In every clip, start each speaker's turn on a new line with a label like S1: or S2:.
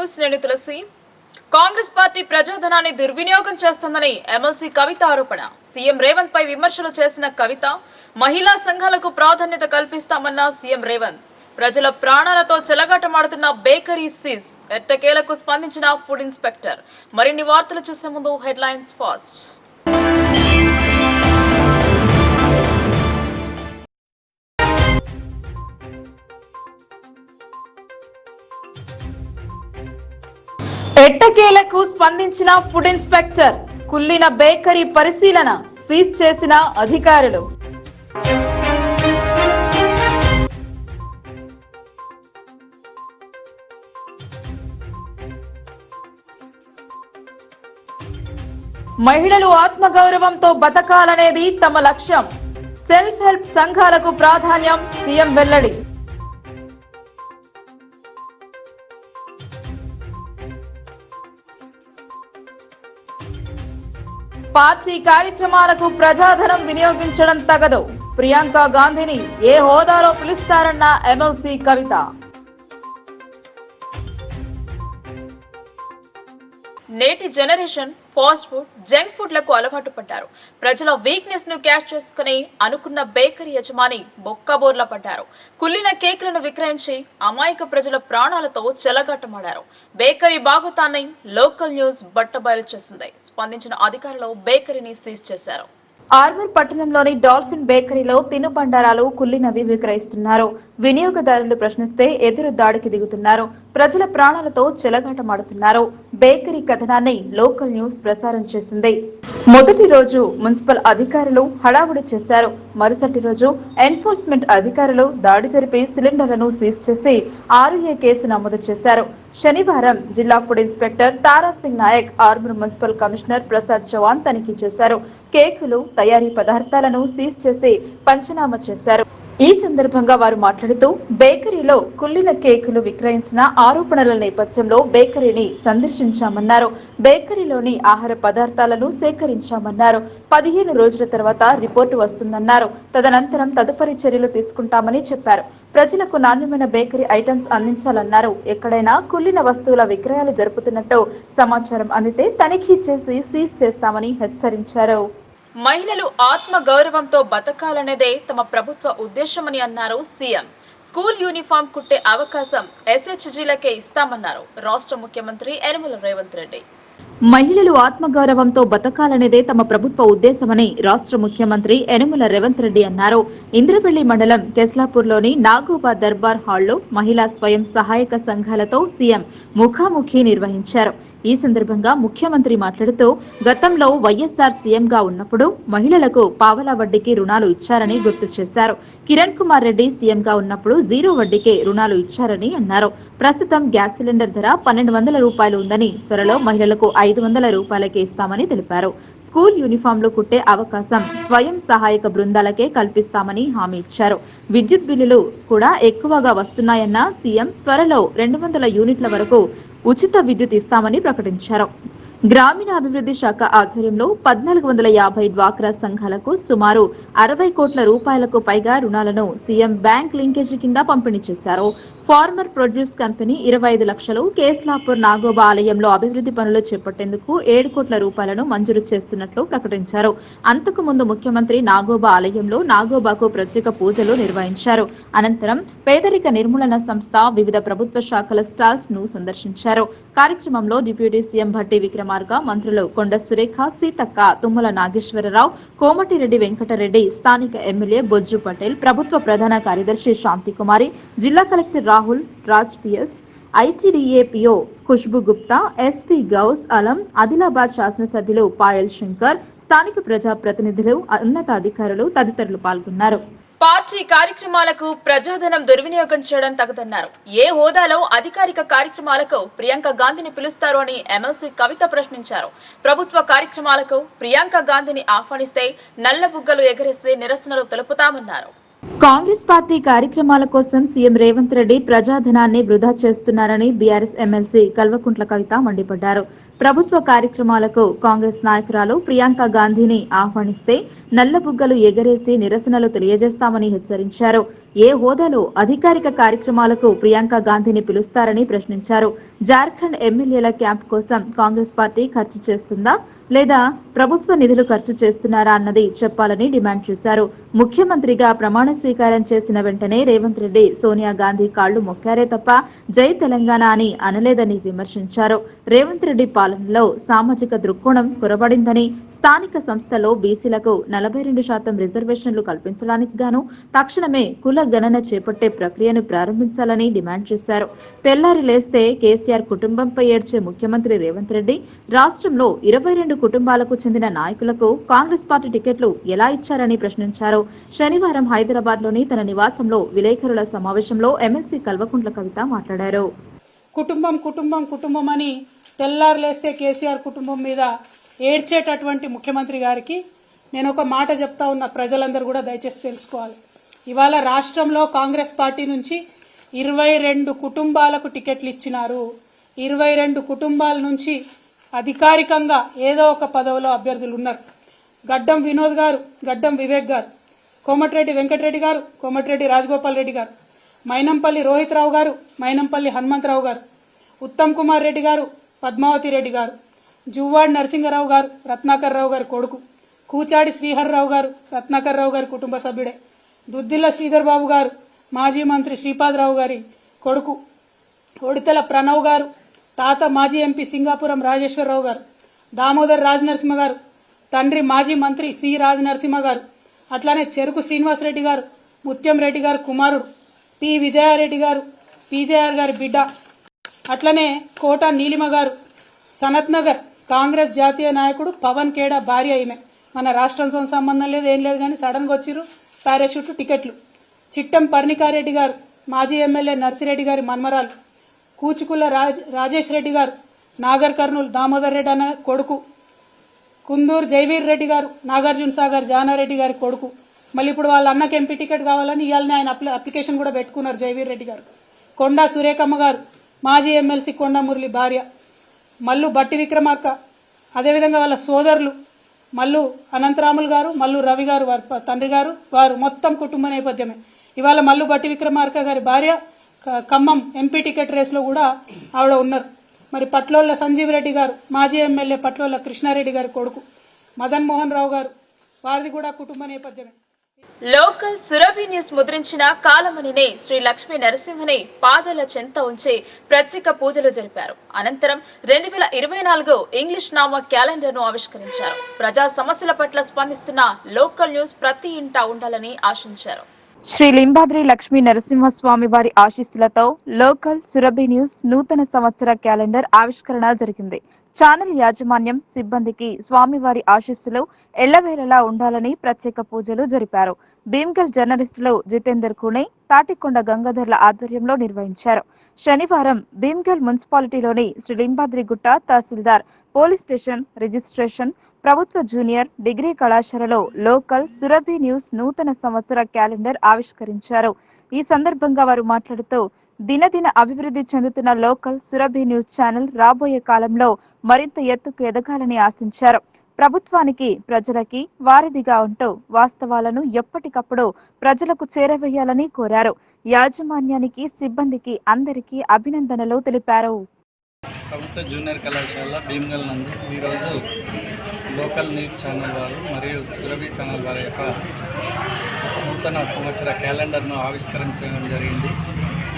S1: News నేను తులసి. Congress party ప్రజాధనాన్ని దుర్వినియోగం చేస్తోందని ఎమ్మెల్సీ కవిత ఆరోపణ. సీఎం రేవంత్ పై విమర్శలు చేసిన కవిత, మహిళా సంఘాలకు ప్రాధాన్యత కల్పిస్తామన్న సీఎం రేవంత్. ప్రజల ప్రాణాలతో చెలగాటమాడుతున్న బేకరీ సీజ్. ఎట్టకేలకు స్పందించిన ఫుడ్ ఇన్స్పెక్టర్. మరిన్ని వార్తలు చూసే ముందు హెడ్లైన్స్ ఫాస్ట్. ఎట్టకేలకు స్పందించిన ఫుడ్ ఇన్స్పెక్టర్. కుల్లిన బేకరీ పరిశీలన, సీజ్ చేసిన అధికారులు. మహిళలు ఆత్మగౌరవంతో బతకాలనేది తమ లక్ష్యం. సెల్ఫ్ హెల్ప్ సంఘాలకు ప్రాధాన్యం, సీఎం వెల్లడి. పార్టీ కార్యక్రమాలకు ప్రజాధనం వినియోగించడం తగదు. ప్రియాంక గాంధీని ఏ హోదాలో పిలుస్తారన్న ఎమ్మెల్సీ కవిత. నేటి జనరేషన్ ఫాస్ట్ ఫుడ్, జంక్ ఫుడ్లకు అలవాటు పడ్డారు. ప్రజల వీక్నెస్ ను క్యాష్ చేసుకుని అనుకున్న బేకరీ యజమాని బొక్కబోర్ల పడ్డారు. కుల్లిన కేకులను విక్రయించి అమాయక ప్రజల ప్రాణాలతో చెలగాటమాడారు. బేకరీ బాగోతాన్ని లోకల్ న్యూస్ బట్టబయలు చేసింది. స్పందించిన అధికారులు బేకరీని సీజ్ చేశారు. ఆర్మూర్ పట్టణంలోని డాల్ఫిన్ బేకరీలో తినుబండారాలు కుల్లినవి విక్రయిస్తున్నారు. వినియోగదారులు ప్రశ్నిస్తే ఎదురు దాడికి దిగుతున్నారు. ప్రజల ప్రాణాలతో చెలగాటమాడుతున్నారు. బేకరీ కథనాన్ని లోకల్ న్యూస్ ప్రసారం చేసింది. మొదటి రోజు మున్సిపల్ అధికారులు హడావుడి చేశారు. మరుసటి రోజు ఎన్ఫోర్స్మెంట్ అధికారులు దాడి జరిపి సిలిండర్లను సీజ్ చేసి 6A కేసు నమోదు చేశారు. శనివారం జిల్లా food inspector Tarasingh Nayak, Armoor municipal commissioner Prasad Chavan తనిఖీ చేశారు. కేకులు, తయారీ పదార్థాలను సీజ్ చేసి పంచనామా చేశారు. ఈ సందర్భంగా వారు మాట్లాడుతూ, బేకరీలో కుల్లిన కేకులు విక్రయించిన ఆరోపణల నేపథ్యంలో బేకరీని సందర్శించామన్నారు. బేకరీలోని ఆహార పదార్థాలను సేకరించామన్నారు. 15 రోజుల తర్వాత రిపోర్టు వస్తుందన్నారు. తదనంతరం తదుపరి చర్యలు తీసుకుంటామని చెప్పారు. ప్రజలకు నాణ్యమైన బేకరీ ఐటమ్స్ అందించాలన్నారు. ఎక్కడైనా కుల్లిన వస్తువుల విక్రయాలు జరుపుతున్నట్టు సమాచారం అందితే తనిఖీ చేసి సీజ్ చేస్తామని హెచ్చరించారు. మహిళలు ఆత్మ గౌరవంతో బతకాలనేదే తమ ప్రభుత్వ ఉద్దేశమని అన్నారు సీఎం. స్కూల్ యూనిఫామ్ కుట్టే అవకాశం SHGలకే ఇస్తామన్నారు రాష్ట్ర ముఖ్యమంత్రి యనమల రేవంత్ రెడ్డి. మహిళలు ఆత్మగౌరవంతో బతకాలనేదే తమ ప్రభుత్వ ఉద్దేశమని రాష్ట్ర ముఖ్యమంత్రి యనమల రేవంత్ రెడ్డి అన్నారు. ఇంద్రవెల్లి మండలం కెస్లాపూర్లోని నాగోబా దర్బార్ హాల్లో మహిళా స్వయం సహాయక సంఘాలతో సీఎం ముఖాముఖి నిర్వహించారు. ఈ సందర్భంగా ముఖ్యమంత్రి మాట్లాడుతూ, గతంలో వైఎస్ఆర్ సీఎంగా ఉన్నప్పుడు మహిళలకు పావలా వడ్డీకి రుణాలు ఇచ్చారని గుర్తు చేశారు. కిరణ్ కుమార్ రెడ్డి సీఎంగా ఉన్నప్పుడు 0 వడ్డీకే రుణాలు ఇచ్చారని అన్నారు. ప్రస్తుతం గ్యాస్ సిలిండర్ ధర 1200 రూపాయలు ఉందని, త్వరలో మహిళలకు 500 రూపాయలకే ఇస్తామని తెలిపారు. స్కూల్ యూనిఫామ్లు కుట్టే అవకాశం స్వయం సహాయక బృందాలకే కల్పిస్తామని హామీ ఇచ్చారు. విద్యుత్ బిల్లులు కూడా ఎక్కువగా వస్తున్నాయన్న సీఎం త్వరలో 200 యూనిట్ల వరకు ఉచిత విద్యుత్ ఇస్తామని ప్రకటించారు. గ్రామీణాభివృద్ధి శాఖ ఆధ్వర్యంలో 1450 డ్వాక్రా సంఘాలకు సుమారు 60 కోట్ల రూపాయలకు పైగా రుణాలను సీఎం బ్యాంక్ లింకేజీ కింద పంపిణీ చేశారు. ఫార్మర్ ప్రొడ్యూస్ కంపెనీ 25 లక్షలు, కేస్లాపూర్ నాగోబా ఆలయంలో అభివృద్ధి పనులు చేపట్టేందుకు 7 కోట్ల రూపాయలను మంజూరు చేస్తున్నట్లు ప్రకటించారు. అంతకు ముందు ముఖ్యమంత్రి నాగోబా ఆలయంలో నాగోబాకు ప్రత్యేక పూజలు నిర్వహించారు. అనంతరం పేదరిక నిర్మూలన సంస్థ వివిధ ప్రభుత్వ శాఖల స్టాల్స్ ను సందర్శించారు. కార్యక్రమంలో డిప్యూటీ సీఎం భట్టి విక్రమార్క, మంత్రులు కొండ సురేఖ, సీతక్క, తుమ్మల నాగేశ్వరరావు, కోమటిరెడ్డి వెంకటరెడ్డి, స్థానిక ఎమ్మెల్యే బొజ్జు పటేల్, ప్రభుత్వ ప్రధాన కార్యదర్శి శాంతికుమారి, జిల్లా collector Rahul Raj, PS, ITDA PO Khushbu Gupta, SP Ghouse Alam, Adilabad శాసనసభ్యులు పాయల్ శంకర్, స్థానిక ప్రజా ప్రతినిధులు, ఉన్నతాధికారులు తదితరులు పాల్గొన్నారు. పార్టీ కార్యక్రమాలకు ప్రజాధనం దుర్వినియోగం చేయడం తగదన్నారు. ఏ హోదాలో అధికారిక కార్యక్రమాలకు ప్రియాంక గాంధీని పిలుస్తారు అని ఎమ్మెల్సీ కవిత ప్రశ్నించారు. ప్రభుత్వ కార్యక్రమాలకు ప్రియాంక గాంధీని ఆహ్వానిస్తే నల్లబుగ్గలు ఎగరేస్తే నిరసనలు తెలుపుతామన్నారు. కాంగ్రెస్ పార్టీ కార్యక్రమాల కోసం సీఎం రేవంత్ రెడ్డి ప్రజాధనాన్ని వృధా చేస్తున్నారని బీఆర్ఎస్ ఎమ్మెల్సీ కల్వకుంట్ల కవిత మండిపడ్డారు.
S2: ప్రభుత్వ కార్యక్రమాలకు కాంగ్రెస్ నాయకురాలు ప్రియాంక గాంధీని ఆహ్వానిస్తే నల్లబుగ్గలు ఎగరేసి నిరసనలు తెలియజేస్తామని హెచ్చరించారు. ఏ హోదాలో అధికారిక కార్యక్రమాలకు ప్రియాంక గాంధీని పిలుస్తారని ప్రశ్నించారు. జార్ఖండ్ ఎమ్మెల్యేల క్యాంప్ కోసం కాంగ్రెస్ పార్టీ ఖర్చు చేస్తుందా లేదా ప్రభుత్వ నిధులు ఖర్చు చేస్తున్నారా అన్నది చెప్పాలని డిమాండ్ చేశారు. ముఖ్యమంత్రిగా ప్రమాణ స్వీకారం చేసిన వెంటనే రేవంత్ రెడ్డి సోనియా గాంధీ కాళ్లు మొక్కారే తప్ప జై తెలంగాణ అని అనలేదని విమర్శించారు. రేవంత్ రెడ్డి పాలనలో సామాజిక దృక్కోణం కొరబడిందని, స్థానిక సంస్థలో బీసీలకు 42% రిజర్వేషన్లు కల్పించడానికి గాను తక్షణమే కుల గణన చేపట్టే ప్రక్రియను ప్రారంభించాలని డిమాండ్ చేశారు. తెల్లారి లేస్తే కేసీఆర్ కుటుంబంపై ఏడ్చే ముఖ్యమంత్రి రేవంత్ రెడ్డి రాష్ట్రంలో 22 కుటుంబాలకు చెందిన నాయకులకు కాంగ్రెస్ పార్టీ టికెట్లు ఎలా ఇచ్చారని ప్రశ్నించారు. శనివారం హైదరాబాద్ లోని తన నివాసంలో విలేకరుల సమావేశంలో ఎమ్మెల్సీ కల్వకుంట్ల కవిత మాట్లాడారు.
S3: కుటుంబం కుటుంబం కుటుంబం అని తెల్లారులేస్తే కేసీఆర్ కుటుంబం మీద ఏడ్చేటటువంటి ముఖ్యమంత్రి గారికి నేను ఒక మాట చెప్తా ఉన్న, ప్రజలందరూ కూడా దయచేసి తెలుసుకోవాలి. ఇవాళ రాష్ట్రంలో కాంగ్రెస్ పార్టీ నుంచి 22 కుటుంబాలకు టికెట్లు ఇచ్చినారు. 22 కుటుంబాల నుంచి అధికారికంగా ఏదో ఒక పదవిలో అభ్యర్థులు ఉన్నారు. గడ్డం వినోద్ గారు, గడ్డం వివేక్ గారు, కోమటిరెడ్డి వెంకటరెడ్డి గారు, కోమటిరెడ్డి రాజగోపాల్ రెడ్డి గారు, మైనంపల్లి రోహిత్ రావు గారు, మైనంపల్లి హనుమంతరావు గారు, ఉత్తమ్ కుమార్ రెడ్డి గారు, పద్మావతి రెడ్డి గారు, జువ్వాడి నరసింగరావు గారు, రత్నాకర్ రావు గారి కొడుకు, కూచాడి శ్రీహర్రావు గారు, రత్నాకర్ రావు గారి కుటుంబ సభ్యుడే, దుద్దిల్ల శ్రీధర్ బాబు గారు, మాజీ మంత్రి శ్రీపాదరావు గారి కొడుకు, ఒడితెల ప్రణవ్ గారు, తాత మాజీ ఎంపీ సింగాపురం రాజేశ్వరరావు గారు, దామోదర్ రాజనరసింహ గారు, తండ్రి మాజీ మంత్రి సి రాజనరసింహ గారు, అట్లానే చెరుకు శ్రీనివాసరెడ్డి గారు, ముత్యం రెడ్డి గారు కుమారుడు, పి విజయారెడ్డి గారు, పీజేఆర్ గారి బిడ్డ, అట్లనే కోట నీలిమ గారు, సనత్ నగర్ కాంగ్రెస్ జాతీయ నాయకుడు పవన్ ఖేడా భార్య ఈమె. మన రాష్ట్రంతో సంబంధం లేదు, ఏం లేదు, కానీ సడన్ గా వచ్చిర్రు పారాషూట్ టికెట్లు. చిట్టం పర్ణికారెడ్డి గారు, మాజీ ఎమ్మెల్యే నర్సిరెడ్డి గారి మన్మరాలు, కూచుకుల రాజేష్ రెడ్డి గారు, నాగర్ కర్నూలు దామోదర్ రెడ్డి అన్న కొడుకు, కుందూరు జైవీర్ రెడ్డి గారు, నాగార్జున సాగర్ జానారెడ్డి గారి కొడుకు. మళ్ళీ ఇప్పుడు వాళ్ళ అన్నకి ఎంపీ టికెట్ కావాలని ఇవాళనే ఆయన అప్లికేషన్ కూడా పెట్టుకున్నారు జైవీర్ రెడ్డి గారు. కొండా సురేఖమ్మ గారు, మాజీ ఎమ్మెల్సీ కొండా మురళి భార్య, మల్లు బట్టి విక్రమార్క, అదేవిధంగా వాళ్ళ సోదరులు మల్లు అనంతరాములు గారు, మల్లు రవి గారు వారి తండ్రి గారు, వారు మొత్తం కుటుంబ నేపథ్యమే. ఇవాళ మల్లు బట్టి విక్రమార్క గారి భార్య ఖమ్మం ఎంపీ టికెట్ రేసులో కూడా ఆవిడ ఉన్నారు. మరి పట్లోళ్ల సంజీవ్ రెడ్డి గారు, మాజీ ఎమ్మెల్యే పట్లోళ్ల కృష్ణారెడ్డి గారి కొడుకు, మదన్ మోహన్ రావు గారు, వారిది కూడా కుటుంబ నేపథ్యమే.
S1: లోకల్ సురభి న్యూస్ ముద్రించిన కాలమణిని శ్రీ లక్ష్మీ నరసింహని పాదాల చెంత ఉంచి ప్రత్యేక పూజలు జరిపారు. అనంతరం 2024 ఇంగ్లీష్ నామ క్యాలెండర్ ను ఆవిష్కరించారు. ప్రజా సమస్యల పట్ల స్పందిస్తున్న లోకల్ న్యూస్ ప్రతి ఇంటా ఉండాలని ఆశించారు. శ్రీ లింబాద్రి లక్ష్మీ నరసింహస్వామి వారి ఆశీస్సులతో లోకల్ సురభి న్యూస్ నూతన సంవత్సర క్యాలెండర్ ఆవిష్కరణ జరిగింది. ఛానల్ యాజమాన్యం సిబ్బందికి స్వామివారి ఆశీస్సులు ఎల్లవేళలా ఉండాలని ప్రత్యేక పూజలు జరిపారు. భీమ్గల్ జర్నలిస్టులు జితేందర్ కునే, తాటికొండ గంగాధర్ల ఆధ్వర్యంలో నిర్వహించారు. శనివారం భీమ్గల్ మున్సిపాలిటీలోని శ్రీ లింబాద్రిగుట్ట తహసీల్దార్ పోలీస్ స్టేషన్ రిజిస్ట్రేషన్ ప్రభుత్వ జూనియర్ డిగ్రీ కళాశాలలో లోకల్ సురభి న్యూస్ నూతన సంవత్సర క్యాలెండర్ ఆవిష్కరించారు. ఈ సందర్భంగా వారు మాట్లాడుతూ దినదిన అభివృద్ధి చెందుతున్న లోకల్ సురభి న్యూస్ ఛానల్ రాబోయే కాలంలో మరింత ఎత్తుకు ఎదగాలని ఆశించారు. ప్రభుత్వానికి ప్రజలకి వారధిగా ఉంటూ వాస్తవాలను ఎప్పటికప్పుడు ప్రజలకు చేరవేయాలని కోరారు. యాజమాన్యానికి సిబ్బందికి అందరికీ అభినందనలు తెలిపారు.
S4: ప్రభుత్వ జూనియర్ కళాశాల భీమ్గల్ నందు ఈరోజు లోకల్ న్యూస్ ఛానల్ వారు మరియు సురభి ఛానల్ వారి యొక్క నూతన సంవత్సర క్యాలెండర్ను ఆవిష్కరించడం జరిగింది.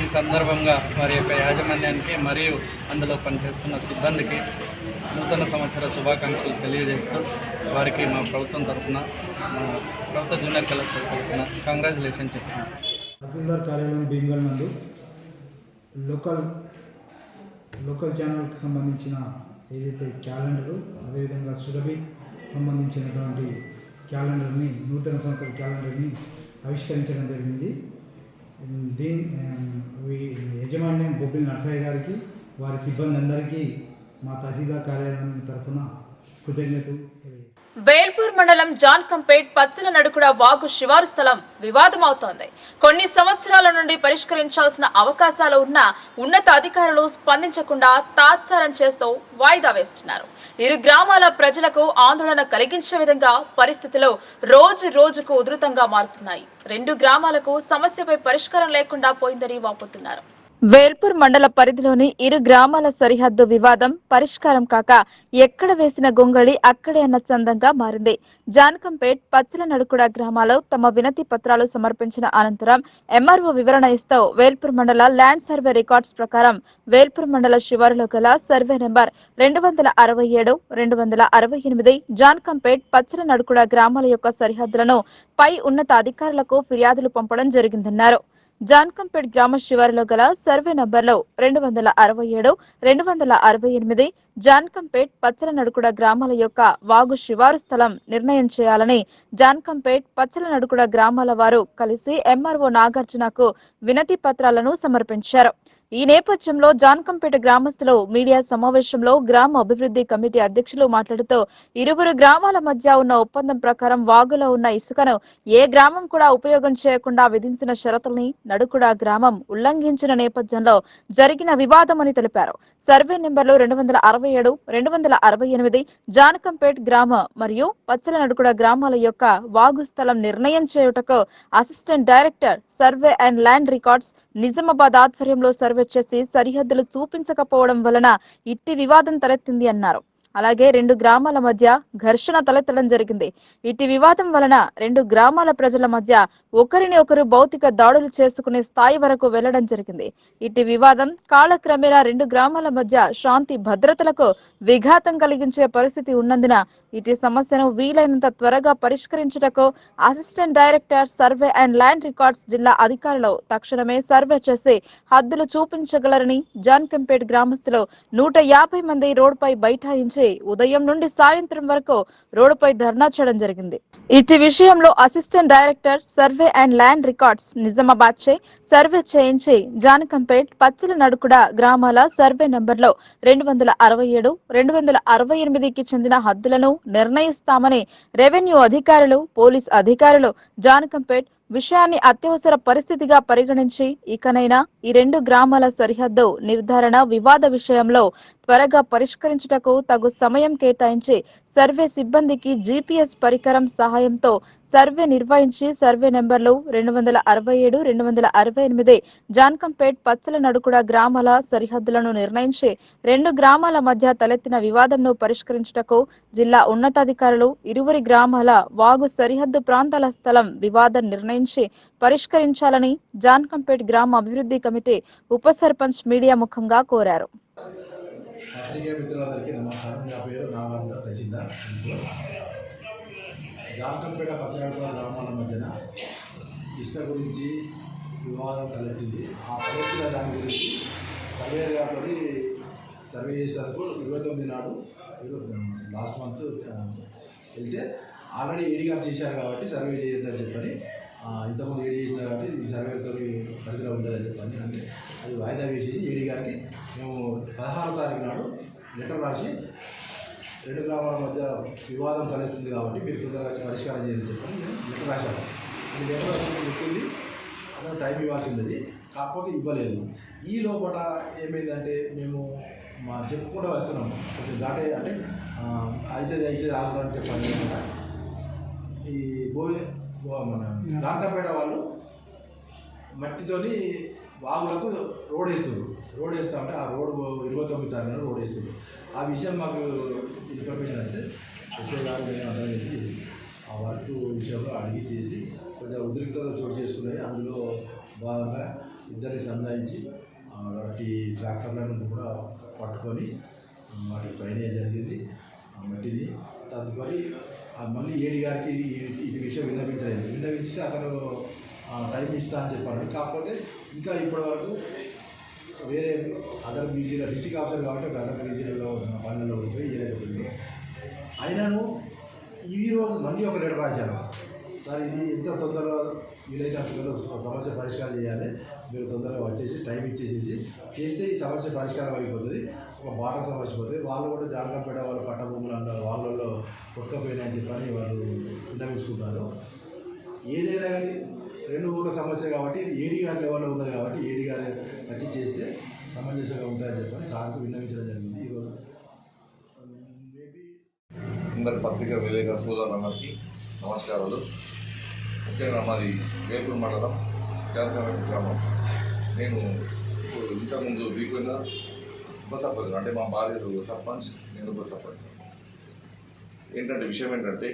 S4: ఈ సందర్భంగా వారి యొక్క యాజమాన్యానికి మరియు అందులో పనిచేస్తున్న సిబ్బందికి నూతన సంవత్సర శుభాకాంక్షలు తెలియజేస్తూ వారికి మా ప్రభుత్వం తరఫున, మా ప్రభుత్వ జూనియర్ కళాశాల తరఫున కంగ్రాచులేషన్ చెప్తున్నాం.
S5: తహసీల్దార్ కార్యాలయం భీమ్గల్ నందు లోకల్ ఛానల్కి సంబంధించిన ఏదైతే క్యాలెండరు, అదేవిధంగా సురభి సంబంధించినటువంటి క్యాలెండర్ని, నూతన సంవత్సర క్యాలెండర్ని ఆవిష్కరించడం జరిగింది. యజమాన్యం బొబ్బిలి నరసయ్య గారికి, వారి సిబ్బంది అందరికీ మా తహసీల్దార్ కార్యాలయం తరఫున కృతజ్ఞతలు తెలియజేస్తాను.
S1: వేల్పూర్ మండలం జాన్కంపేట్ పచ్చల నడుకుడ వాగు శివారు స్థలం వివాదమవుతోంది. కొన్ని సంవత్సరాల నుండి పరిష్కరించాల్సిన అవకాశాలు ఉన్న ఉన్నత అధికారులు స్పందించకుండా తాత్సారం చేస్తూ వాయిదా వేస్తున్నారు. ఇరు గ్రామాల ప్రజలకు ఆందోళన కలిగించే విధంగా పరిస్థితులు రోజు రోజుకు ఉధృతంగా మారుతున్నాయి. రెండు గ్రామాలకు సమస్యపై పరిష్కారం లేకుండా పోయిందని వాపోతున్నారు. వేల్పూర్ మండల పరిధిలోని ఇరు గ్రామాల సరిహద్దు వివాదం పరిష్కారం కాక ఎక్కడ వేసిన గొంగళి అక్కడే అన్న చందంగా మారింది. జాన్కంపేట్ పచ్చల నడుకుడ గ్రామాల్లో తమ వినతి పత్రాలు సమర్పించిన అనంతరం ఎంఆర్ఓ వివరణ ఇస్తూ వేల్పూర్ మండల ల్యాండ్ సర్వే రికార్డ్స్ ప్రకారం వేల్పూర్ మండల శివారులో గల సర్వే నెంబర్ 267, 268 జాన్కంపేట్ పచ్చల నడుకుడ గ్రామాల యొక్క సరిహద్దులను పై ఉన్నత అధికారులకు ఫిర్యాదులు పంపడం జరిగిందన్నారు. జాన్కంపేట్ గ్రామ శివారులో గల సర్వే నంబర్లో 267, 268 జాన్కంపేట్ పచ్చల నడుకుడ గ్రామాల యొక్క వాగు శివారు స్థలం నిర్ణయం చేయాలని జాన్కంపేట్ పచ్చల నడుకుడ గ్రామాల వారు కలిసి ఎంఆర్ఓ నాగార్జునకు వినతి పత్రాలను సమర్పించారు. ఈ నేపథ్యంలో జాన్కంపేట గ్రామస్తులు మీడియా సమావేశంలో గ్రామ అభివృద్ధి కమిటీ అధ్యక్షులు మాట్లాడుతూ ఇరువురు గ్రామాల మధ్య ఉన్న ఒప్పందం ప్రకారం వాగులో ఉన్న ఇసుకను ఏ గ్రామం కూడా ఉపయోగం చేయకుండా విధించిన షరతుల్ని నడుకుడ గ్రామం ఉల్లంఘించిన నేపథ్యంలో జరిగిన వివాదమని తెలిపారు. సర్వే నెంబర్లు 267, 268 జాన్కంపేట్ గ్రామ మరియు పచ్చల నడుకుడ గ్రామాల యొక్క వాగు స్థలం నిర్ణయం చేయుటకు assistant director survey and land records Nizamabad ఆధ్వర్యంలో సర్వే చేసి సరిహద్దులు చూపించకపోవడం వలన ఇట్టి వివాదం తలెత్తింది అన్నారు. అలాగే రెండు గ్రామాల మధ్య ఘర్షణ తలెత్తడం జరిగింది. ఇట్టి వివాదం వలన రెండు గ్రామాల ప్రజల మధ్య ఒకరిని ఒకరు భౌతిక దాడులు చేసుకునే స్థాయి వరకు వెళ్లడం జరిగింది. ఇట్టి వివాదం కాలక్రమేణా రెండు గ్రామాల మధ్య శాంతి భద్రతలకు విఘాతం కలిగించే పరిస్థితి ఉన్నందున ఇటు సమస్యను వీలైనంత త్వరగా పరిష్కరించుటకు assistant director survey and land records జిల్లా అధికారులు తక్షణమే సర్వే చేసి హద్దులు చూపించగలరని జాన్కంపేట్ గ్రామస్తులు 150 మంది రోడ్డుపై బైఠాయించి ఉదయం నుండి సాయంత్రం వరకు రోడ్డుపై ధర్నా చేయడం జరిగింది. ఇటు విషయంలో assistant director survey and land records Nizamabad చే సర్వే చేయించి జాన్కంపేట్ పచ్చల నడుకుడ గ్రామాల సర్వే నంబర్లో 267, 268కి చెందిన హద్దులను నిర్ణయిస్తామని రెవెన్యూ అధికారులు, పోలీస్ అధికారులు జాన్కంపేట్ విషయాన్ని అత్యవసర పరిస్థితిగా పరిగణించి ఇకనైనా ఈ రెండు గ్రామాల సరిహద్దు నిర్ధారణ వివాద విషయంలో త్వరగా పరిష్కరించుటకు తగు సమయం కేటాయించి సర్వే సిబ్బందికి జీపీఎస్ పరికరం సహాయంతో సర్వే నిర్వహించి సర్వే నెంబర్లు 267, 268 జాన్కంపేట్ పచ్చల నడుకుడ గ్రామాల సరిహద్దులను నిర్ణయించి రెండు గ్రామాల మధ్య తలెత్తిన వివాదంను పరిష్కరించుటకు జిల్లా ఉన్నతాధికారులు ఇరువురి గ్రామాల వాగు సరిహద్దు ప్రాంతాల స్థలం వివాదం నిర్ణయించి పరిష్కరించాలని జాన్కంపేట్ గ్రామ అభివృద్ధి కమిటీ ఉప సర్పంచ్ మీడియా ముఖంగా కోరారు.
S6: పత్రికా మిత్రులందరికీ నమస్కారం. నా పేరు నాగార్జున తహసీల్దార్. జాన్కంపేట పచ్చనడుకుడ గ్రామాల మధ్యన ఇసుక గురించి వివాదం తలెత్తింది. ఆ తలెత్తిన దాని గురించి సర్వే గారి సర్వే చేసేందుకు 29 నాడు లాస్ట్ మంత్ వెళ్తే ఆల్రెడీ ఏడీ గారు చేశారు కాబట్టి సర్వే చేయొద్దని చెప్పని, ఇంతకుముందు ఏడీ చేసిన కాబట్టి ఈ సర్వేతో పరిధిలో ఉండాలని చెప్పని అంటే అది వాయిదా వేసేసి ఏడీ గారికి మేము 16వ తారీఖు నాడు లెటర్ రాసి రెండు గ్రామాల మధ్య వివాదం తలెత్తుంది కాబట్టి మీరు తొందరగా పరిష్కారం చేయాలని చెప్పని మేము లెటర్ రాశాము. ఈ లెటర్ పెట్టింది అతను టైం ఇవ్వాల్సింది, కాకపోతే ఇవ్వలేదు. ఈ లోపల ఏమైందంటే మేము చెప్పుకుంటూ వస్తున్నాము, కొంచెం దాటే అంటే అయితే ఆగులని చెప్పండి. ఈ మన జాన్కంపేట వాళ్ళు మట్టితోని వాగులకు రోడ్ వేస్తున్నారు. రోడ్ వేస్తూ ఉంటే ఆ రోడ్ 29 తారీఖున రోడ్ వేస్తుంది. ఆ విషయం మాకు ఇన్ఫర్మేషన్ వస్తే ఎస్ఐ గారు మేము అందరం వెళ్ళి ఆ వర్క్ విషయంలో అడిగి చేసి కొంచెం ఉద్రిక్తత చోటు చేసుకున్నాయి. అందులో భాగంగా ఇద్దరిని సంధాయించి వాటి ట్రాక్టర్లను కూడా పట్టుకొని వాటికి ఫైన్ జరిగింది. ఆ మట్టిని తదుపరి మళ్ళీ ఏడీ గారికి ఈ విషయం విన్నవించి అతను టైం ఇస్తా అని చెప్పారు. కాకపోతే ఇంకా ఇప్పటివరకు వేరే అదర్ బీజీలో డిస్ట్రిక్ట్ ఆఫీసర్ కాబట్టి ఒక అదర్ బీజీలో పనులలో పోయి చేయలేకపోయింది. అయినను ఈరోజు మళ్ళీ ఒక లెటర్ రాశాను సార్ ఇది ఎంత తొందరగా వీలైతే అంత తొందరగా సమస్య పరిష్కారం చేయాలి, మీరు తొందరగా వచ్చేసి టైం ఇచ్చేసి చేస్తే ఈ సమస్య పరిష్కారం అయిపోతుంది. ఒక వాటర్ సమస్య పోతుంది. వాళ్ళు కూడా జానకంపేట వాళ్ళ పట్ట భూములు అన్నారు, వాళ్ళలో కొట్టుకపోయినాయని చెప్పని వాళ్ళు విన్నవించుకుంటారు. ఏదైనా కానీ 2 ఊర్ల సమస్య కాబట్టి ఇది ఏడీ గారి లెవెల్లో ఉన్నది కాబట్టి ఏడీ గారు వచ్చి చేస్తే సమంజసంగా ఉంటాయని చెప్పని సార్కు విన్నవించడం జరిగింది. ఈరోజు
S7: అందరి పత్రికా విలేకరుల సోదరులందరికీ నమస్కారాలు. ముఖ్యంగా మాది వేల్పూర్ మండలం జానకంపేట గ్రామం. నేను ఇప్పుడు ఇంతకుముందు దీపంగా ఉప సర్పంచ్, అంటే మా భార్య సర్పంచ్, నేను ఉప సర్పంచ్. ఏంటంటే విషయం ఏంటంటే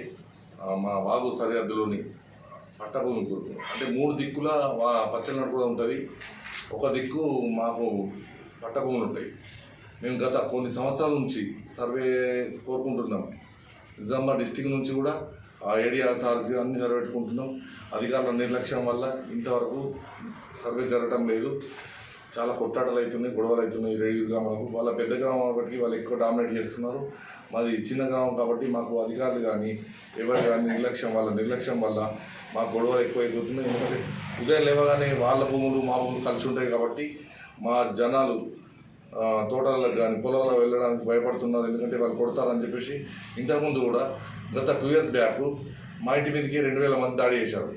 S7: మా వాగు సరిహద్దులోని పట్టభూమి కొరకు అంటే 3 దిక్కుల పచ్చలనాడు కూడా ఉంటుంది, ఒక దిక్కు మాకు పట్టభూములు ఉంటాయి. మేము గత కొన్ని సంవత్సరాల నుంచి సర్వే కోరుకుంటున్నాం. నిజామాబాద్ డిస్టిక్ నుంచి కూడా ఆ ఏరియా సార్కి అన్ని సర్వే పెట్టుకుంటున్నాం. అధికారుల నిర్లక్ష్యం వల్ల ఇంతవరకు సర్వే జరగడం లేదు. చాలా కొట్లాటలు అవుతున్నాయి, గొడవలు అవుతున్నాయి. 2 గ్రామాలకు వాళ్ళ పెద్ద గ్రామం కాబట్టి వాళ్ళు ఎక్కువ డామినేట్ చేస్తున్నారు. మాది చిన్న గ్రామం కాబట్టి మాకు అధికారులు కానీ ఎవరు కానీ నిర్లక్ష్యం వల్ల మాకు గొడవలు ఎక్కువ అయిపోతున్నాయి. ఎందుకంటే ఉదయం లేవగానే వాళ్ళ భూములు మా భూములు కలిసి ఉంటాయి కాబట్టి మా జనాలు తోటలకు కానీ పొలాల్లో వెళ్ళడానికి భయపడుతున్నారు. ఎందుకంటే వాళ్ళు కొడతారని చెప్పేసి ఇంతకుముందు కూడా గత 2 years బ్యాక్ మా ఇంటి మీదకి 2000 మంది దాడి చేశారు.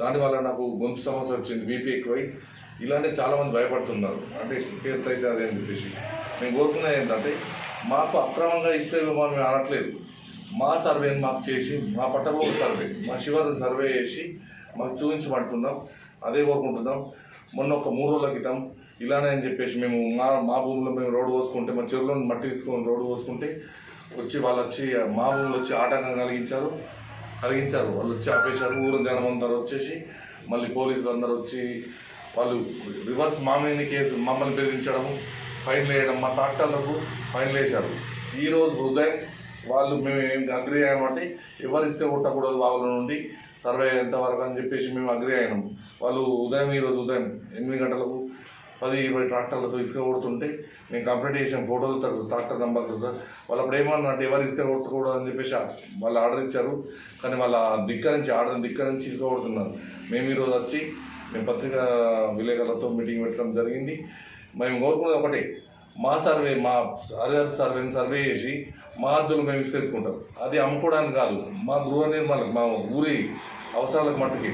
S7: దానివల్ల నాకు గొంతు సమస్య వచ్చింది, బీపీ ఎక్కువై. ఇలానే చాలామంది భయపడుతున్నారు, అంటే కేసులు అయితే అదే అని చెప్పేసి. మేము కోరుకున్నది ఏంటంటే మాకు అక్రమంగా ఇసుక ఇవ్వమని మేము అనట్లేదు. మా సర్వేని మాకు చేసి, మా పట్టభూమి సర్వే, మా శివారుని సర్వే చేసి మాకు చూపించమంటున్నాం. అదే కోరుకుంటున్నాం. మొన్న ఒక 3 రోజుల క్రితం ఇలానే అని చెప్పేసి మేము మా భూమిలో మేము రోడ్డు పోసుకుంటే, మా చెరువులో మట్టి తీసుకొని రోడ్డు పోసుకుంటే వాళ్ళు వచ్చి మా భూమిలో వచ్చి ఆటంకం కలిగించారు. వాళ్ళు వచ్చి ఆపేశారు. ఊరు జనం అందరూ వచ్చేసి మళ్ళీ పోలీసులు అందరూ వచ్చి వాళ్ళు రివర్స్ మా మీద కేసు మమ్మల్ని బెదిరించడము, ఫైన్లు వేయడం, మా ట్రాక్టర్లకు ఫైన్లు వేశారు. ఈరోజు ఉదయం వాళ్ళు మేము అగ్రి అయ్యామంటే ఎవరు ఇసుక కొట్టకూడదు వాగుల నుండి సర్వే ఎంతవరకు అని చెప్పేసి మేము అగ్రి అయినాం. వాళ్ళు ఈరోజు ఉదయం 8 గంటలకు 10-20 ట్రాక్టర్లతో ఇసుక కొడుతుంటే మేము కంప్లీట్ చేసాం. ఫోటోలు ట్రాక్టర్ నెంబర్తో సార్. వాళ్ళు అప్పుడు ఏమన్నా అంటే ఎవరు ఇసుక కొట్టకూడదు అని చెప్పేసి వాళ్ళు ఆర్డర్ ఇచ్చారు. కానీ వాళ్ళ ఆర్డర్ ధిక్కరించి ఇసుక కొడుతున్నారు. మేము ఈరోజు వచ్చి మేము పత్రికా విలేకరులతో మీటింగ్ పెట్టడం జరిగింది. మేము కోరుకునేది ఒకటే, మా సర్వేని సర్వే చేసి మా హద్దులు మేము ఇసుకెత్తుకుంటాం. అది అమ్ముకోవడానికి కాదు, మా గృహ నిర్మాణం, మా ఊరి అవసరాలకు మట్టుకి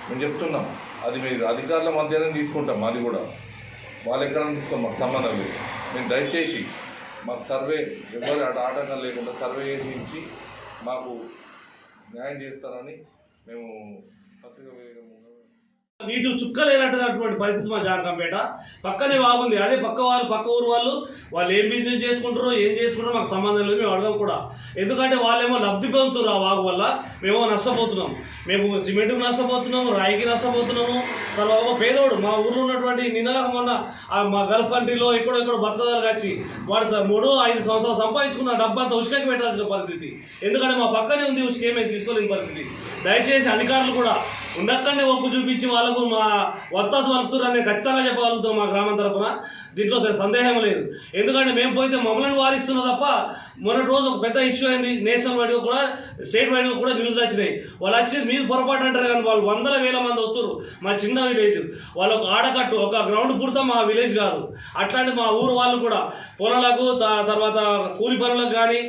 S7: మేము చెప్తున్నాం. అది మీరు అధికారుల మధ్యనే తీసుకుంటాం. అది కూడా వాళ్ళు ఎక్కడైనా తీసుకోం, మాకు సంబంధం లేదు. మేము దయచేసి మాకు సర్వే ఎవరు ఆటంకం లేకుండా సర్వే చేసి మాకు న్యాయం చేస్తారని మేము పత్రికా విలేకరులు.
S8: నీటి చుక్కలేనటువంటి పరిస్థితి మా జానకంపేట. పక్కనే బాగుంది, అదే పక్క ఊరు వాళ్ళు ఏం బిజినెస్ చేసుకుంటారో ఏం చేసుకుంటారో మాకు సంబంధం లేదు. మేము అడగం కూడా, ఎందుకంటే వాళ్ళేమో లబ్ధి పొందుతున్నారు ఆ వాగు వల్ల. మేమో నష్టపోతున్నాం. మేము సిమెంట్కి నష్టపోతున్నాము, రాయికి నష్టపోతున్నాము. తర్వాత ఒక పేదోడు మా ఊర్లో ఉన్నటువంటి నిన్నగా మొన్న మా గల్ఫ్ కంట్రీలో ఎక్కడో బతకదాలు వచ్చి వాడు 3-5 సంవత్సరాలు సంపాదించుకున్న డబ్బంతా ఉచికకి పెట్టాల్సిన పరిస్థితి. ఎందుకంటే మా పక్కనే ఉంది, ఉచిక ఏమైనా తీసుకోలేని పరిస్థితి. దయచేసి అధికారులు కూడా ఉండక్కడనే ఒక్కు చూపించి వాళ్ళకు మా వత్తాసు వలుపుతారని ఖచ్చితంగా చెప్పగలుగుతాం మా గ్రామం తరఫున. దీంట్లో సందేహం లేదు. ఎందుకంటే మేము పోయితే మమ్మల్ని వారిస్తున్నా తప్ప, మొన్నటి రోజు ఒక పెద్ద ఇష్యూ అయింది. నేషనల్ వైడ్గా కూడా స్టేట్ వైడ్గా కూడా న్యూస్లు వచ్చినాయి. వాళ్ళు వచ్చి మీరు పొరపాటు అంటారు కానీ వాళ్ళు 100,000 మంది వస్తారు. మా చిన్న విలేజ్, వాళ్ళు ఒక ఆడకట్టు, ఒక గ్రౌండ్ పూర్తా మా విలేజ్ కాదు. అట్లాంటి మా ఊరు వాళ్ళు కూడా పొలాలకు తర్వాత కూలి పనులకు కానీ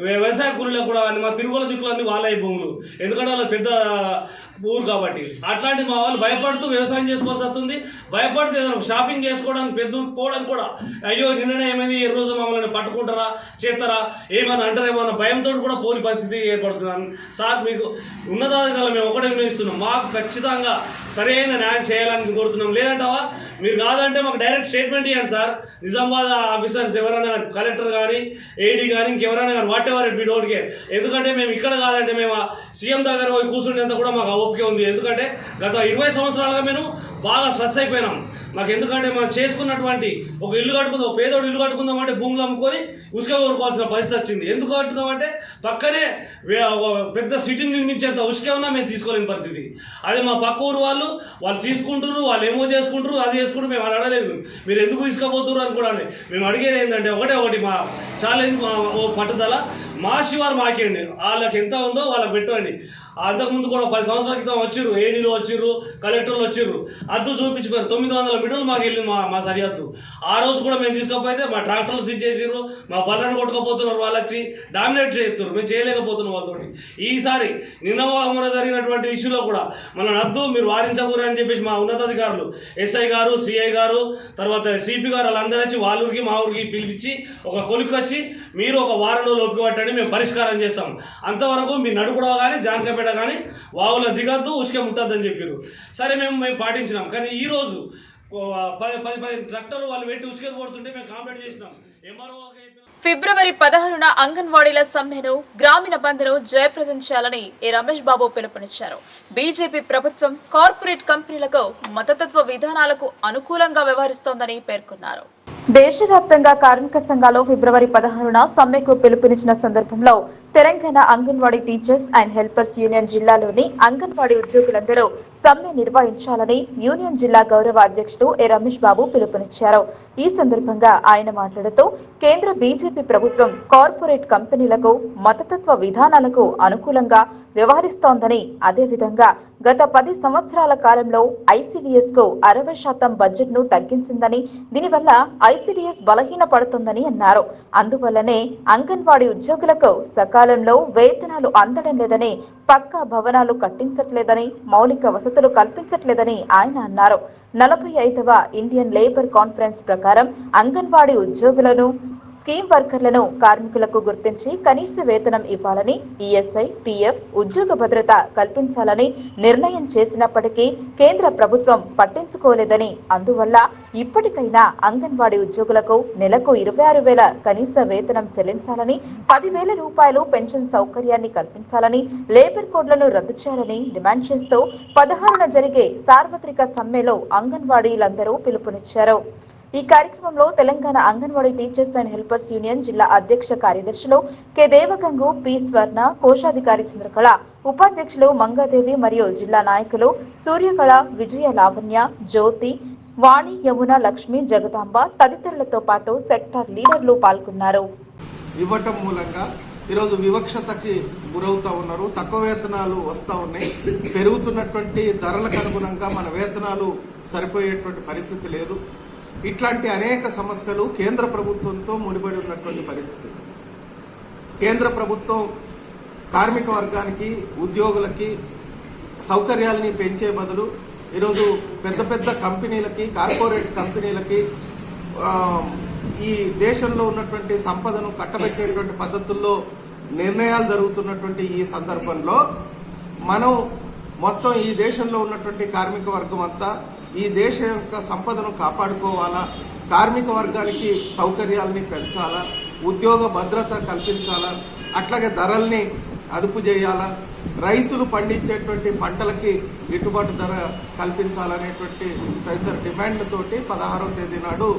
S8: వ్యవసాయ కూలీలకు కూడా కానీ మా తిరుగుల దిక్కులన్నీ వాళ్ళ భూములు. ఎందుకంటే వాళ్ళ పెద్ద ఊరు కాబట్టి అట్లాంటి మా వాళ్ళు భయపడుతూ వ్యవసాయం చేసుకోవాల్సి వస్తుంది. భయపడితే షాపింగ్ చేసుకోవడానికి పెద్ద పోవడానికి కూడా అయ్యో నిన్ననే ఏమైంది, ఈ రోజు మమ్మల్ని పట్టుకుంటారా చేస్తారా ఏమైనా అంటారేమో అన్న భయంతో కూడా పోని పరిస్థితి ఏర్పడుతున్నాను. సార్ మీకు ఉన్నతాధికారులు మేము ఒకటే వినియోగిస్తున్నాం, మాకు ఖచ్చితంగా సరైన న్యాయం చేయాలని కోరుతున్నాం. లేదంటావా మీరు కాదంటే మాకు డైరెక్ట్ స్టేట్మెంట్ ఇవ్వండి సార్. నిజామాబాద్ ఆఫీసర్స్ ఎవరైనా కానీ, కలెక్టర్ కానీ, ఏడీ కానీ, ఇంకెవరైనా కానీ, whatever it we don't care. ఎందుకంటే మేము ఇక్కడ కాదంటే మేము సీఎం దగ్గర పోయి కూర్చునేంత కూడా మాకు ఓపిక ఉంది. ఎందుకంటే గత 20 సంవత్సరాలుగా మేము బాగా స్ట్రెస్ అయిపోయినాం. మాకు ఎందుకంటే మనం చేసుకున్నటువంటి ఒక ఇల్లు కట్టుకుందాం, ఒక పేదోడు ఇల్లు కట్టుకుందాం అంటే భూములు అమ్ముకొని ఉసుక కోరుకోవాల్సిన పరిస్థితి వచ్చింది. ఎందుకు కట్టున్నామంటే పక్కనే పెద్ద సిటీని నిర్మించేంత ఉసుక ఉన్నా మేము తీసుకోలేని పరిస్థితి. అదే మా పక్క ఊరు వాళ్ళు తీసుకుంటారు, వాళ్ళు ఏమో చేసుకుంటారు, అది చేసుకుంటారు. మేము అది అడగలేదు, మీరు ఎందుకు తీసుకుపోతున్నారు అని కూడా మేము అడిగేది ఏంటంటే ఒకటి మా ఛాలెంజ్, మా పట్టుదల, మా శివారు మాకేయండి. వాళ్ళకి ఎంత ఉందో వాళ్ళకి పెట్టండి. అంతకుముందు కూడా 10 సంవత్సరాల క్రితం వచ్చిర్రు, ఏడీలు వచ్చిర్రు, కలెక్టర్లు వచ్చిర్రు, అద్దు చూపించిపోయారు. 900 మీటర్లు మాకు వెళ్ళింది మా సరిహద్దు. ఆ రోజు కూడా మేము తీసుకపోతే మా ట్రాక్టర్లు సీజ్ చేసిర్రు, మా బళ్ళను కొట్టుకపోతున్నారు, వాళ్ళు వచ్చి డామినేట్ చేస్తున్నారు, మేము చేయలేకపోతున్నాం వాళ్ళతోటి. ఈసారి నిన్న మొన్న జరిగినటువంటి ఇష్యూలో కూడా మన నద్దు మీరు వారించకూరు అని చెప్పేసి మా ఉన్నతాధికారులు ఎస్ఐ గారు, సిఐ గారు, తర్వాత సిపి గారు వాళ్ళందరూ వచ్చి వాళ్ళ ఊరికి మా ఊరికి పిలిపించి ఒక కొలికొచ్చి మీరు ఒక వారం రోజులు ఓపిక పట్టండి, మేము పరిష్కారం చేస్తాం, అంతవరకు మీ నడుగుడవ కానీ జానకపేట కానీ వాగులో దిగద్దు, ఉసుకే ముట్టద్దని చెప్పారు. సరే మేము పాటించినాం. కానీ ఈరోజు 10 ట్రాక్టర్లు వాళ్ళు పెట్టి ఉసుకే కొడుతుంటే మేము కాంప్లైంట్ చేసినాం. ఎంఆర్ఓ
S1: ఫిబ్రవరి 16న అంగన్వాడీల సమ్మెను, గ్రామీణ బంద్ను జయప్రదం చేయాలని రమేష్ బాబు పిలుపునిచ్చారు. బీజేపీ ప్రభుత్వం కార్పొరేట్ కంపెనీలకు మతతత్వ విధానాలకు అనుకూలంగా వ్యవహరిస్తోందని పేర్కొన్నారు.
S2: దేశవ్యాప్తంగా కార్మిక సంఘాలు ఫిబ్రవరి 16న సమ్మెకు పిలుపునిచ్చిన సందర్భంలో Telangana anganwadi teachers and helpers union జిల్లాలోని అంగన్వాడీ ఉద్యోగులందరూ సమ్మె నిర్వహించాలని యూనియన్ జిల్లా గౌరవ అధ్యక్షుడు రమేష్ బాబు పిలుపునిచ్చారు. ఈ సందర్భంగా ఆయన మాట్లాడుతూ కేంద్ర బీజేపీ ప్రభుత్వం కార్పొరేట్ కంపెనీలకు మతతత్వ విధానాలకు అనుకూలంగా వ్యవహరిస్తోందని, అదేవిధంగా గత 10 సంవత్సరాల కాలంలో ఐసీడీఎస్ కు 60% బడ్జెట్ ను తగ్గించిందని, దీనివల్ల ఐసీడీఎస్ బలహీన పడుతుందని అన్నారు. అందువల్లనే అంగన్వాడీ ఉద్యోగులకు సకాలంలో వేతనాలు అందడం లేదని, పక్కా భవనాలు కట్టించట్లేదని, మౌలిక వసతులు కల్పించట్లేదని ఆయన అన్నారు. 45వ ఇండియన్ లేబర్ కాన్ఫరెన్స్ ప్రకారం అంగన్వాడీ ఉద్యోగులను, స్కీమ్ వర్కర్లను కార్మికులకు గుర్తించి కనీస వేతనం ఇవ్వాలని, ఈఎస్ఐ, పీఎఫ్, ఉద్యోగ భద్రత కల్పించాలని నిర్ణయం చేసినప్పటికీ కేంద్ర ప్రభుత్వం పట్టించుకోలేదని, అందువల్ల ఇప్పటికైనా అంగన్వాడీ ఉద్యోగులకు నెలకు 26,000 కనీస వేతనం చెల్లించాలని, 10,000 రూపాయలు పెన్షన్ సౌకర్యాన్ని కల్పించాలని, లేబర్ కోడ్లను రద్దు చేయాలని డిమాండ్ చేస్తూ 16న జరిగే సార్వత్రిక సమ్మెలో అంగన్వాడీలందరూ పిలుపునిచ్చారు. ఈ కార్యక్రమంలో Telangana anganwadi teachers and helpers union జిల్లా అధ్యక్ష కార్యదర్శులు కె దేవగంగు, పి స్వర్ణ, కోశాధికారి చంద్రకళ, ఉపాధ్యక్షులు మంగాదేవి మరియు జిల్లా నాయకులు సూర్యకళ, విజయ లావణ్య, జ్యోతి, వాణి, యమున, లక్ష్మి, జగదాంబ తదితరులతో పాటు సెక్టార్ లీడర్లు పాల్గొన్నారు.
S9: ఇవ్వటం మూలంగా ఈరోజు వివక్షతకి గురవుతూ ఉన్నారు. తక్కువ వేతనాలు వస్తూ ఉన్నాయి. పెరుగుతున్నటువంటి ధరలకు అనుగుణంగా మన వేతనాలు సరిపోయేటువంటి పరిస్థితి లేదు. ఇట్లాంటి అనేక సమస్యలు కేంద్ర ప్రభుత్వంతో ముడిపడి ఉన్నటువంటి పరిస్థితి. కేంద్ర ప్రభుత్వం కార్మిక వర్గానికి, ఉద్యోగులకి సౌకర్యాలని పెంచే బదులు ఈరోజు పెద్ద పెద్ద కంపెనీలకి, కార్పొరేట్ కంపెనీలకి ఈ దేశంలో ఉన్నటువంటి సంపదను కట్టబెట్టేటువంటి పద్ధతుల్లో నిర్ణయాలు జరుగుతున్నటువంటి ఈ సందర్భంలో మనం మొత్తం ఈ దేశంలో ఉన్నటువంటి కార్మిక వర్గం అంతా ఈ దేశం యొక్క సంపదను కాపాడుకోవాలా, కార్మిక వర్గానికి సౌకర్యాలని పెంచాలా, ఉద్యోగ భద్రత కల్పించాలా, అట్లాగే ధరల్ని అదుపు చేయాలా, రైతులు పండించేటువంటి పంటలకి గిట్టుబాటు ధర కల్పించాలనేటువంటి తదితర డిమాండ్లతోటి 16వ తేదీ నాడు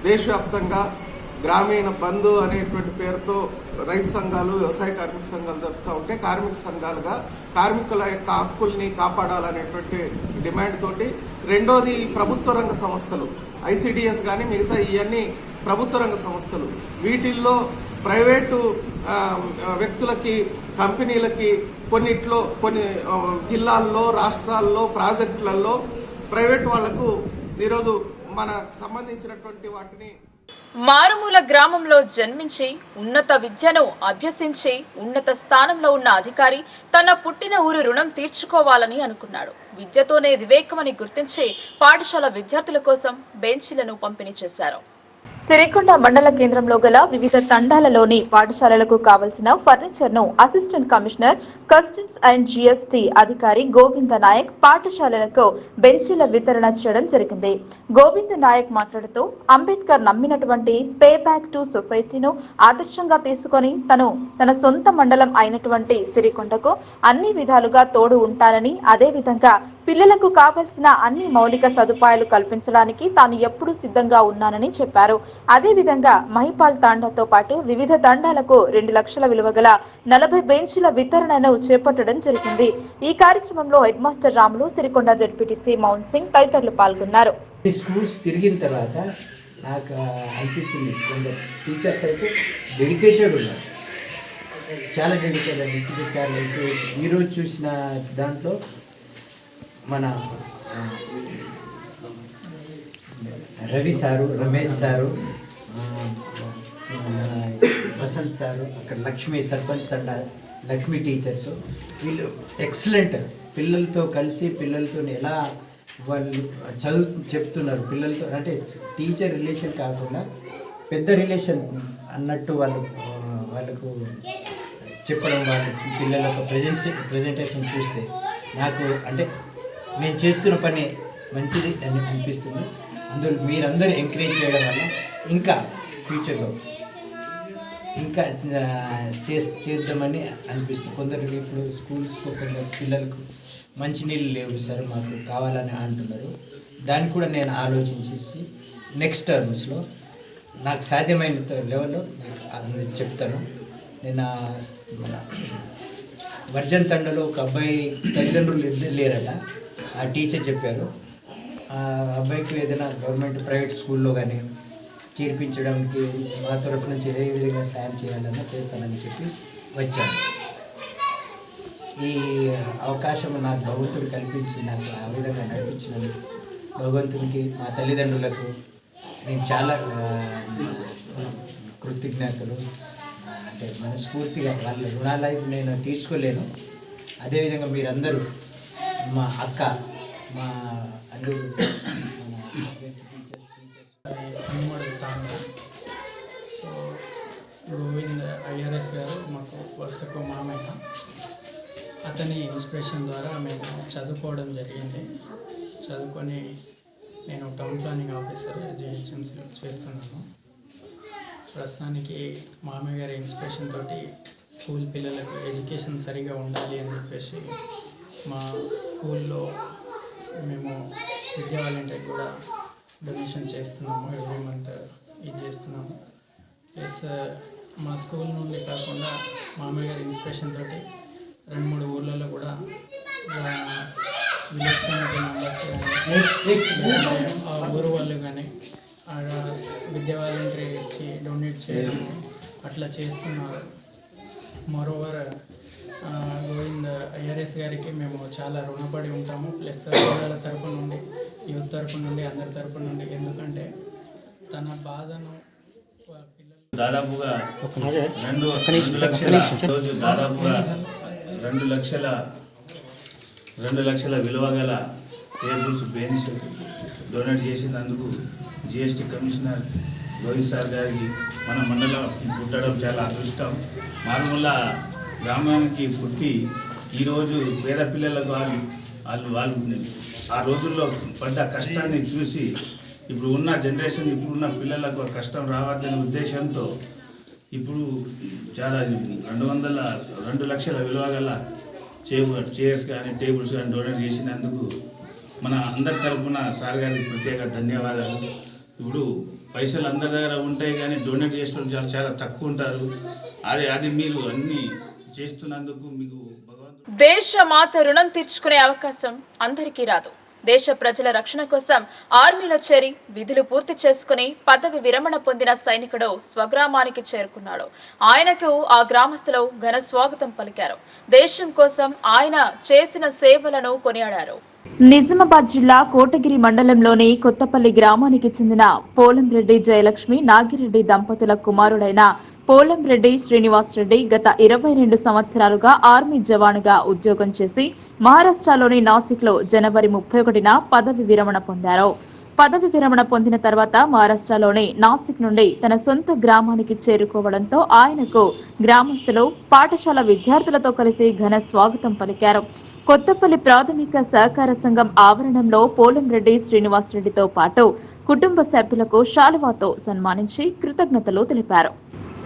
S9: దేశవ్యాప్తంగా గ్రామీణ బంధు అనేటువంటి పేరుతో రైతు సంఘాలు, వ్యవసాయ కార్మిక సంఘాలు జరుపుతూ ఉంటే కార్మిక సంఘాలుగా కార్మికుల యొక్క హక్కుల్ని కాపాడాలనేటువంటి డిమాండ్ తోటి, రెండోది ప్రభుత్వ రంగ సంస్థలు ఐసీడీఎస్ కానీ మిగతా ఇవన్నీ ప్రభుత్వ రంగ సంస్థలు, వీటిల్లో ప్రైవేటు వ్యక్తులకి, కంపెనీలకి కొన్ని జిల్లాల్లో, రాష్ట్రాల్లో, ప్రాజెక్టులలో ప్రైవేట్ వాళ్లకు ఈరోజు మనకు సంబంధించినటువంటి వాటిని
S1: మారుమూల గ్రామంలో జన్మించి ఉన్నత విద్యను అభ్యసించి ఉన్నత స్థానంలో ఉన్న అధికారి తన పుట్టిన ఊరు రుణం తీర్చుకోవాలని అనుకున్నాడు. విద్యతోనే వివేకమని గుర్తించి పాఠశాల విద్యార్థుల కోసం బెంచీలను పంపిణీ చేశారు.
S2: సిరికొండ మండల కేంద్రంలో గల వివిధ తండాలలోని పాఠశాలలకు కావలసిన ఫర్నిచర్ ను assistant commissioner customs and GST అధికారి గోవింద నాయక్ పాఠశాలలకు బెంచీల వితరణ చేయడం జరిగింది. గోవింద నాయక్ మాట్లాడుతూ అంబేద్కర్ నమ్మినటువంటి పే బ్యాక్ టు సొసైటీను ఆదర్శంగా తీసుకొని తన సొంత మండలం అయినటువంటి సిరికొండకు అన్ని విధాలుగా తోడు ఉంటానని, అదేవిధంగా పిల్లలకు కావలసిన అన్ని మౌలిక సదుపాయాలు కల్పించడానికి తాను ఎప్పుడూ సిద్ధంగా ఉన్నానని చెప్పారు. అదేవిధంగా మహిపాల్ తాండాతో పాటు వివిధ తాండాలకు 2 లక్షల విలువ గల 40 బెంచీల వితరణను చేపట్టడం జరిగింది. ఈ కార్యక్రమంలో head master Ramulu, Sirikonda ZPTC Maun Singh తదితరులు పాల్గొన్నారు.
S10: స్కూల్స్ తిరిగిన తర్వాత నాకు అనిపించింది కొందరు టీచర్స్ అయితే డెడికేటెడ్ ఉన్నారు. చాలా డెడికేట్ అండి. చాలా ఈరోజు చూసిన దాంట్లో మన రవి సారు, రమేష్ సారు, మన వసంత్ సారు, అక్కడ లక్ష్మి సర్పంచ్ తండ లక్ష్మి టీచర్స్, వీళ్ళు ఎక్సలెంట్. పిల్లలతో కలిసి పిల్లలతో ఎలా వాళ్ళు చెప్తున్నారు, పిల్లలతో అంటే టీచర్ రిలేషన్ కాకుండా పెద్ద రిలేషన్ అన్నట్టు వాళ్ళకు చెప్పడం, వాళ్ళ పిల్లల యొక్క ప్రజెంటేషన్ చూస్తే నాకు అంటే నేను చేస్తున్న పని మంచిది అని అనిపిస్తుంది. అందులో మీరందరూ ఎంకరేజ్ చేయడం వల్ల ఇంకా ఫ్యూచర్లో ఇంకా చేద్దామని అనిపిస్తుంది. కొందరు ఇప్పుడు స్కూల్స్లో కొందరు పిల్లలకు మంచినీళ్ళు లేవు సార్, మాకు కావాలని అంటున్నారు. దాన్ని కూడా నేను ఆలోచించేసి నెక్స్ట్ టర్మ్స్లో నాకు సాధ్యమైన లెవెల్లో నేను చెప్తాను. నేను మన వర్జన్ తండలో ఒక అబ్బాయి తల్లిదండ్రులు లేరట, ఆ టీచర్ చెప్పారు. ఆ అబ్బాయికి ఏదైనా గవర్నమెంట్ ప్రైవేట్ స్కూల్లో కానీ చేర్పించడానికి మా తరఫు నుంచి ఏ విధంగా సాయం చేయాలన్నా చేస్తానని చెప్పి వచ్చాను. ఈ అవకాశం నాకు భగవంతుడు కల్పించి నాకు ఆ విధంగా నడిపించినందుకు భగవంతునికి, మా తల్లిదండ్రులకు నేను చాలా కృతజ్ఞతలు. అంటే మనస్ఫూర్తిగా వాళ్ళ రుణాలు నేను తీసుకోలేను. అదేవిధంగా మీరందరూ మా అక్క, మా అల్లుడు,
S11: సో గోవింద్ ఐఆర్ఎస్ గారు మాకు వరుసకు మామయ్య. అతని ఇన్స్పిరేషన్ ద్వారా మేము చదువుకోవడం జరిగింది. చదువుకొని నేను టౌన్ ప్లానింగ్ ఆఫీసర్ జిహెచ్ఎంసీలో చేస్తున్నాను. ప్రస్తుతానికి మామయ్య గారి ఇన్స్పిరేషన్ తోటి స్కూల్ పిల్లలకు ఎడ్యుకేషన్ సరిగా ఉండాలి అని చెప్పేసి మా స్కూల్లో మేము విద్యా వాలంటీర్ కూడా డొనేషన్ చేస్తున్నాము. ఎవ్రీ మంత్ ఇది చేస్తున్నాము. ప్లస్ మా స్కూల్ నుండి కాకుండా మామయ్య గారి ఇన్స్పిరేషన్ తోటి 2-3 ఊర్లలో కూడా విలేజ్ కమిటీ మెంబర్స్ కానీ ఆ ఊరు వాళ్ళు కానీ ఆడ విద్యా వాలంటీర్స్కి డొనేట్ చేయడం అట్లా చేస్తున్నారు. మరోవర్ గోవింద్ ఐఆర్ఎస్ గారికి మేము చాలా రుణపడి ఉంటాము. ప్లస్ పిల్లల తరపు నుండి, యూత్ తరపు నుండి, అందరి తరపు నుండి. ఎందుకంటే తన బాధను
S8: దాదాపుగా 2 లక్షల రోజు దాదాపుగా 2 లక్షల విలువ గల టేబుల్స్, పెన్స్ డొనేట్ చేసినందుకు జిఎస్టీ కమిషనర్ గోవింద్ సార్ గారికి మన మండలం పుట్టడం చాలా అదృష్టం. మారుమూల గ్రామానికి పుట్టి ఈరోజు పేద పిల్లలకు వాళ్ళు ఆ రోజుల్లో పడ్డ కష్టాన్ని చూసి ఇప్పుడు ఉన్న జనరేషన్, ఇప్పుడున్న పిల్లలకు కష్టం రావద్దనే ఉద్దేశంతో ఇప్పుడు చాలా 2 లక్షల విలువ గల చైర్స్ కానీ టేబుల్స్ కానీ డొనేట్ చేసినందుకు మన అందరి తరఫున సార్ గారికి ప్రత్యేక ధన్యవాదాలు. ఇప్పుడు పైసలు అందరి దగ్గర ఉంటాయి కానీ డొనేట్ చేసిన చాలా తక్కువ ఉంటారు. అది మీరు అన్నీ చేస్తున్నందుకు మీకు భగవంతుడు.
S1: దేశ మాత రుణం తీర్చుకునే అవకాశం అందరికీ రాదు. దేశ ప్రజల రక్షణ కోసం ఆర్మీలో చేరి విధులు పూర్తి చేసుకుని పదవి విరమణ పొందిన సైనికుడు స్వగ్రామానికి చేరుకున్నాడు. ఆయనకు ఆ గ్రామస్తులు ఘన స్వాగతం పలికారు. దేశం కోసం ఆయన చేసిన సేవలను కొనియాడారు.
S2: నిజామాబాద్ జిల్లా కోటగిరి మండలంలోని కొత్తపల్లి గ్రామానికి చెందిన పోలంరెడ్డి జయలక్ష్మి నాగిరెడ్డి దంపతుల కుమారుడైన పోలంరెడ్డి శ్రీనివాసరెడ్డి గత 22 సంవత్సరాలుగా ఆర్మీ జవానుగా ఉద్యోగం చేసి మహారాష్ట్రలోని నాసిక్లో జనవరి 31న పదవి విరమణ పొందారు. పదవి విరమణ పొందిన తర్వాత మహారాష్ట్రలోని నాసిక్ నుండి తన సొంత గ్రామానికి చేరుకోవడంతో ఆయనకు గ్రామస్తులు పాఠశాల విద్యార్థులతో కలిసి ఘన స్వాగతం పలికారు. కొత్తపల్లి ప్రాథమిక సహకార సంఘం ఆవరణంలో పోలంరెడ్డి శ్రీనివాసరెడ్డితో పాటు కుటుంబ సభ్యులకు శాలువాతో సన్మానించి కృతజ్ఞతలు తెలిపారు.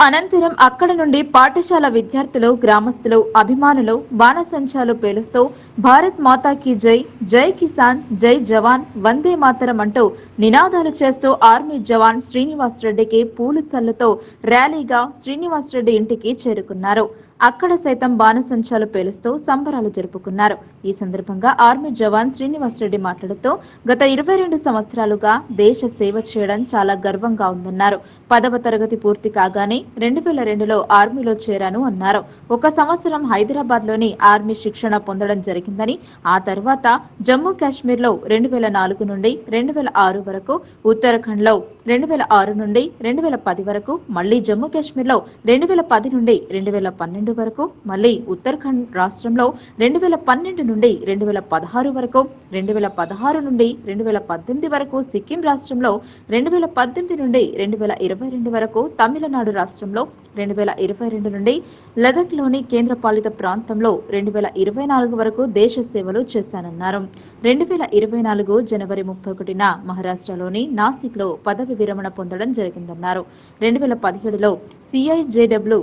S2: అనంతరం అక్కడ నుండి పాఠశాల విద్యార్థులు, గ్రామస్తులు, అభిమానులు బాణసంచాలు పేలుస్తూ భారత్ మాతాకి జై, జై కిసాన్, జై జవాన్, వందే మాతరం అంటూ నినాదాలు చేస్తూ ఆర్మీ జవాన్ శ్రీనివాసరెడ్డికి పూలు చల్లుతూ ర్యాలీగా శ్రీనివాసరెడ్డి ఇంటికి చేరుకున్నారు. అక్కడ సైతం బాణసంచాలు పేలుస్తూ సంబరాలు జరుపుకున్నారు. ఈ సందర్భంగా ఆర్మీ జవాన్ శ్రీనివాసరెడ్డి మాట్లాడుతూ గత 22 సంవత్సరాలుగా దేశ సేవ చేయడం చాలా గర్వంగా ఉందన్నారు. 10వ తరగతి పూర్తి కాగానే 2002లో ఆర్మీలో చేరాను అన్నారు. 1 సంవత్సరం హైదరాబాద్ లోని ఆర్మీ శిక్షణ పొందడం జరిగిందని, ఆ తర్వాత జమ్మూ కాశ్మీర్ లో 2004 నుండి 2006 వరకు, ఉత్తరాఖండ్ లో 2006 నుండి 2010 వరకు, మళ్లీ జమ్మూ కాశ్మీర్ లో 2010 నుండి 2012 వరకు, మళ్లీ ఉత్తరాఖండ్ రాష్ట్రంలో 2012 నుండి 2016 వరకు, 2016 నుండి 2018 వరకు సిక్కిం రాష్ట్రంలో, 2018 నుండి 2022 వరకు తమిళనాడు రాష్ట్రంలో, 2022 నుండి లదాఖ్ లోని కేంద్రపాలిత ప్రాంతంలో 2024 వరకు దేశ సేవలు చేశానన్నారు. 2024 జనవరి 31న మహారాష్ట్రలోని నాసిక్ లో పదవి విరమణ పొందడం జరిగిందన్నారు. 2017లో CIJW